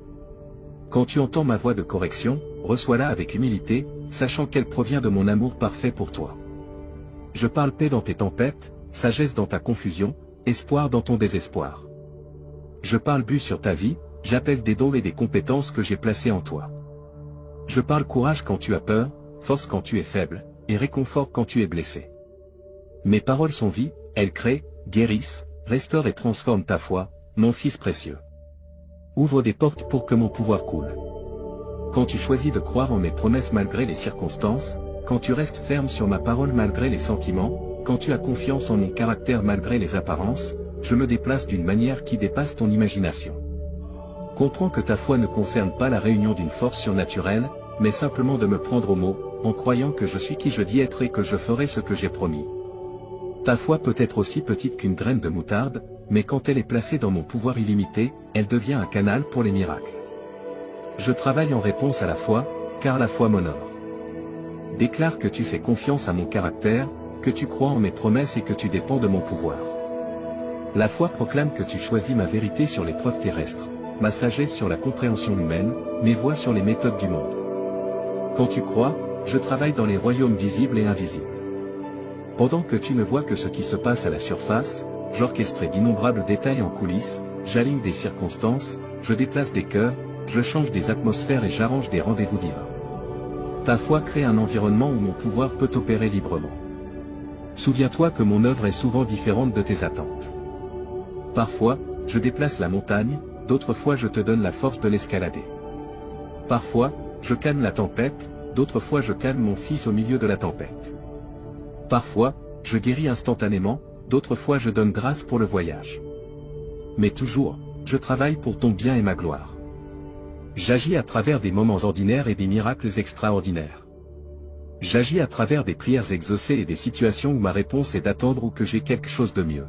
Quand tu entends ma voix de correction, reçois-la avec humilité, sachant qu'elle provient de mon amour parfait pour toi. Je parle paix dans tes tempêtes, sagesse dans ta confusion, espoir dans ton désespoir. Je parle but sur ta vie, j'appelle des dons et des compétences que j'ai placées en toi. Je parle courage quand tu as peur, force quand tu es faible, et réconfort quand tu es blessé. Mes paroles sont vie, elles créent, guérissent, restaurent et transforment ta foi, mon Fils précieux. Ouvre des portes pour que mon pouvoir coule. Quand tu choisis de croire en mes promesses malgré les circonstances, quand tu restes ferme sur ma parole malgré les sentiments, quand tu as confiance en mon caractère malgré les apparences, je me déplace d'une manière qui dépasse ton imagination. Comprends que ta foi ne concerne pas la réunion d'une force surnaturelle, mais simplement de me prendre au mot, en croyant que je suis qui je dis être et que je ferai ce que j'ai promis. Ta foi peut être aussi petite qu'une graine de moutarde, mais quand elle est placée dans mon pouvoir illimité, elle devient un canal pour les miracles. Je travaille en réponse à la foi, car la foi m'honore. Déclare que tu fais confiance à mon caractère, que tu crois en mes promesses et que tu dépends de mon pouvoir. La foi proclame que tu choisis ma vérité sur les preuves terrestres, ma sagesse sur la compréhension humaine, mes voies sur les méthodes du monde. Quand tu crois, je travaille dans les royaumes visibles et invisibles. Pendant que tu ne vois que ce qui se passe à la surface, j'orchestre d'innombrables détails en coulisses, j'aligne des circonstances, je déplace des cœurs, je change des atmosphères et j'arrange des rendez-vous divins. Ta foi crée un environnement où mon pouvoir peut opérer librement. Souviens-toi que mon œuvre est souvent différente de tes attentes. Parfois, je déplace la montagne, d'autres fois je te donne la force de l'escalader. Parfois, je calme la tempête, d'autres fois je calme mon Fils au milieu de la tempête. Parfois, je guéris instantanément, d'autres fois je donne grâce pour le voyage. Mais toujours, je travaille pour ton bien et ma gloire. J'agis à travers des moments ordinaires et des miracles extraordinaires. J'agis à travers des prières exaucées et des situations où ma réponse est d'attendre ou que j'ai quelque chose de mieux.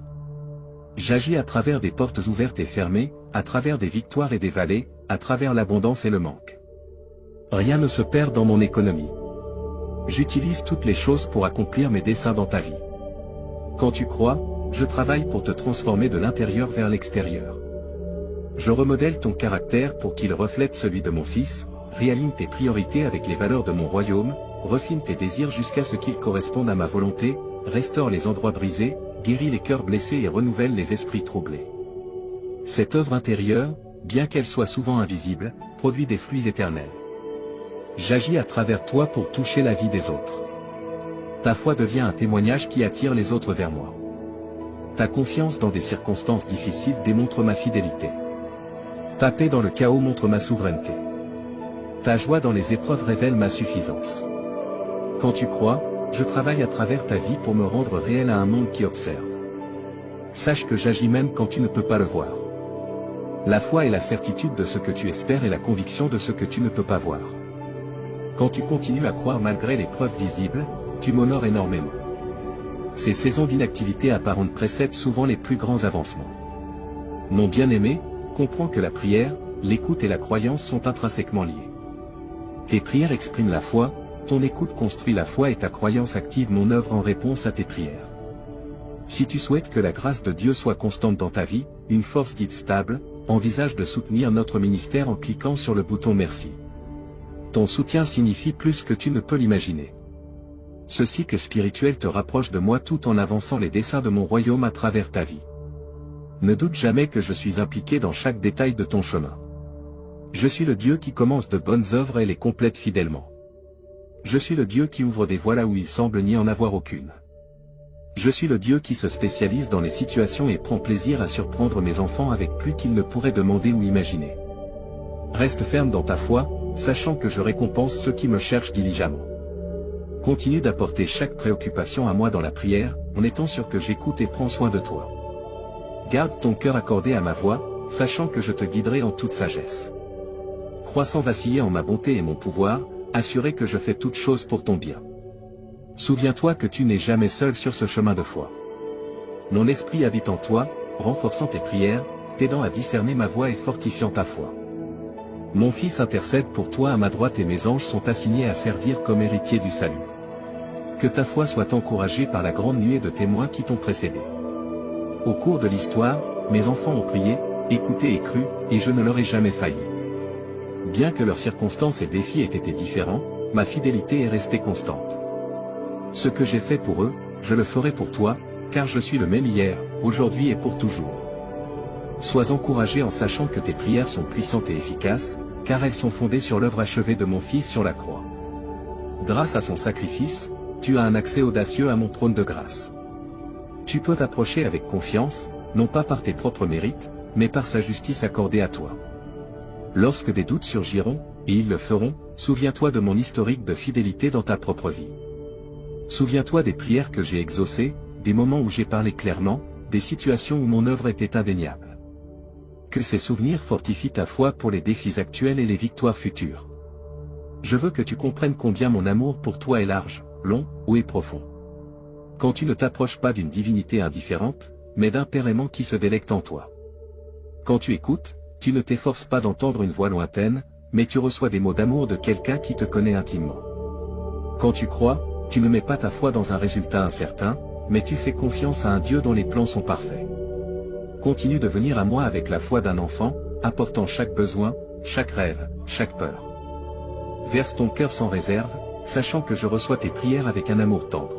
J'agis à travers des portes ouvertes et fermées, à travers des victoires et des vallées, à travers l'abondance et le manque. Rien ne se perd dans mon économie. J'utilise toutes les choses pour accomplir mes desseins dans ta vie. Quand tu crois, je travaille pour te transformer de l'intérieur vers l'extérieur. Je remodèle ton caractère pour qu'il reflète celui de mon Fils, réaligne tes priorités avec les valeurs de mon royaume, refine tes désirs jusqu'à ce qu'ils correspondent à ma volonté, restaure les endroits brisés, guérit les cœurs blessés et renouvelle les esprits troublés. Cette œuvre intérieure, bien qu'elle soit souvent invisible, produit des fruits éternels. J'agis à travers toi pour toucher la vie des autres. Ta foi devient un témoignage qui attire les autres vers moi. Ta confiance dans des circonstances difficiles démontre ma fidélité. Ta paix dans le chaos montre ma souveraineté. Ta joie dans les épreuves révèle ma suffisance. Quand tu crois, je travaille à travers ta vie pour me rendre réel à un monde qui observe. Sache que j'agis même quand tu ne peux pas le voir. La foi est la certitude de ce que tu espères et la conviction de ce que tu ne peux pas voir. Quand tu continues à croire malgré les preuves visibles, tu m'honores énormément. Ces saisons d'inactivité apparente précèdent souvent les plus grands avancements. Mon bien-aimé, comprends que la prière, l'écoute et la croyance sont intrinsèquement liées. Tes prières expriment la foi, ton écoute construit la foi et ta croyance active mon œuvre en réponse à tes prières. Si tu souhaites que la grâce de Dieu soit constante dans ta vie, une force guide stable, envisage de soutenir notre ministère en cliquant sur le bouton merci. Ton soutien signifie plus que tu ne peux l'imaginer. Ce cycle spirituel te rapproche de moi tout en avançant les desseins de mon royaume à travers ta vie. Ne doute jamais que je suis impliqué dans chaque détail de ton chemin. Je suis le Dieu qui commence de bonnes œuvres et les complète fidèlement. Je suis le Dieu qui ouvre des voies là où il semble n'y en avoir aucune. Je suis le Dieu qui se spécialise dans les situations et prend plaisir à surprendre mes enfants avec plus qu'ils ne pourraient demander ou imaginer. Reste ferme dans ta foi, sachant que je récompense ceux qui me cherchent diligemment. Continue d'apporter chaque préoccupation à moi dans la prière, en étant sûr que j'écoute et prends soin de toi. Garde ton cœur accordé à ma voix, sachant que je te guiderai en toute sagesse. Crois sans vaciller en ma bonté et mon pouvoir, assuré que je fais toutes choses pour ton bien. Souviens-toi que tu n'es jamais seul sur ce chemin de foi. Mon esprit habite en toi, renforçant tes prières, t'aidant à discerner ma voix et fortifiant ta foi. Mon Fils intercède pour toi à ma droite et mes anges sont assignés à servir comme héritiers du salut. Que ta foi soit encouragée par la grande nuée de témoins qui t'ont précédé. Au cours de l'histoire, mes enfants ont prié, écouté et cru, et je ne leur ai jamais failli. Bien que leurs circonstances et défis aient été différents, ma fidélité est restée constante. Ce que j'ai fait pour eux, je le ferai pour toi, car je suis le même hier, aujourd'hui et pour toujours. Sois encouragé en sachant que tes prières sont puissantes et efficaces, car elles sont fondées sur l'œuvre achevée de mon Fils sur la croix. Grâce à son sacrifice, tu as un accès audacieux à mon trône de grâce. Tu peux t'approcher avec confiance, non pas par tes propres mérites, mais par sa justice accordée à toi. Lorsque des doutes surgiront, et ils le feront, souviens-toi de mon historique de fidélité dans ta propre vie. Souviens-toi des prières que j'ai exaucées, des moments où j'ai parlé clairement, des situations où mon œuvre était indéniable. Que ces souvenirs fortifient ta foi pour les défis actuels et les victoires futures. Je veux que tu comprennes combien mon amour pour toi est large, long, haut et profond. Quand tu ne t'approches pas d'une divinité indifférente, mais d'un Père aimant qui se délecte en toi. Quand tu écoutes, tu ne t'efforces pas d'entendre une voix lointaine, mais tu reçois des mots d'amour de quelqu'un qui te connaît intimement. Quand tu crois, tu ne mets pas ta foi dans un résultat incertain, mais tu fais confiance à un Dieu dont les plans sont parfaits. Continue de venir à moi avec la foi d'un enfant, apportant chaque besoin, chaque rêve, chaque peur. Verse ton cœur sans réserve, sachant que je reçois tes prières avec un amour tendre.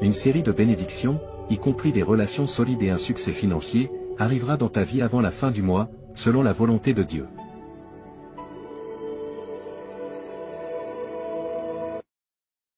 Une série de bénédictions, y compris des relations solides et un succès financier, arrivera dans ta vie avant la fin du mois, selon la volonté de Dieu.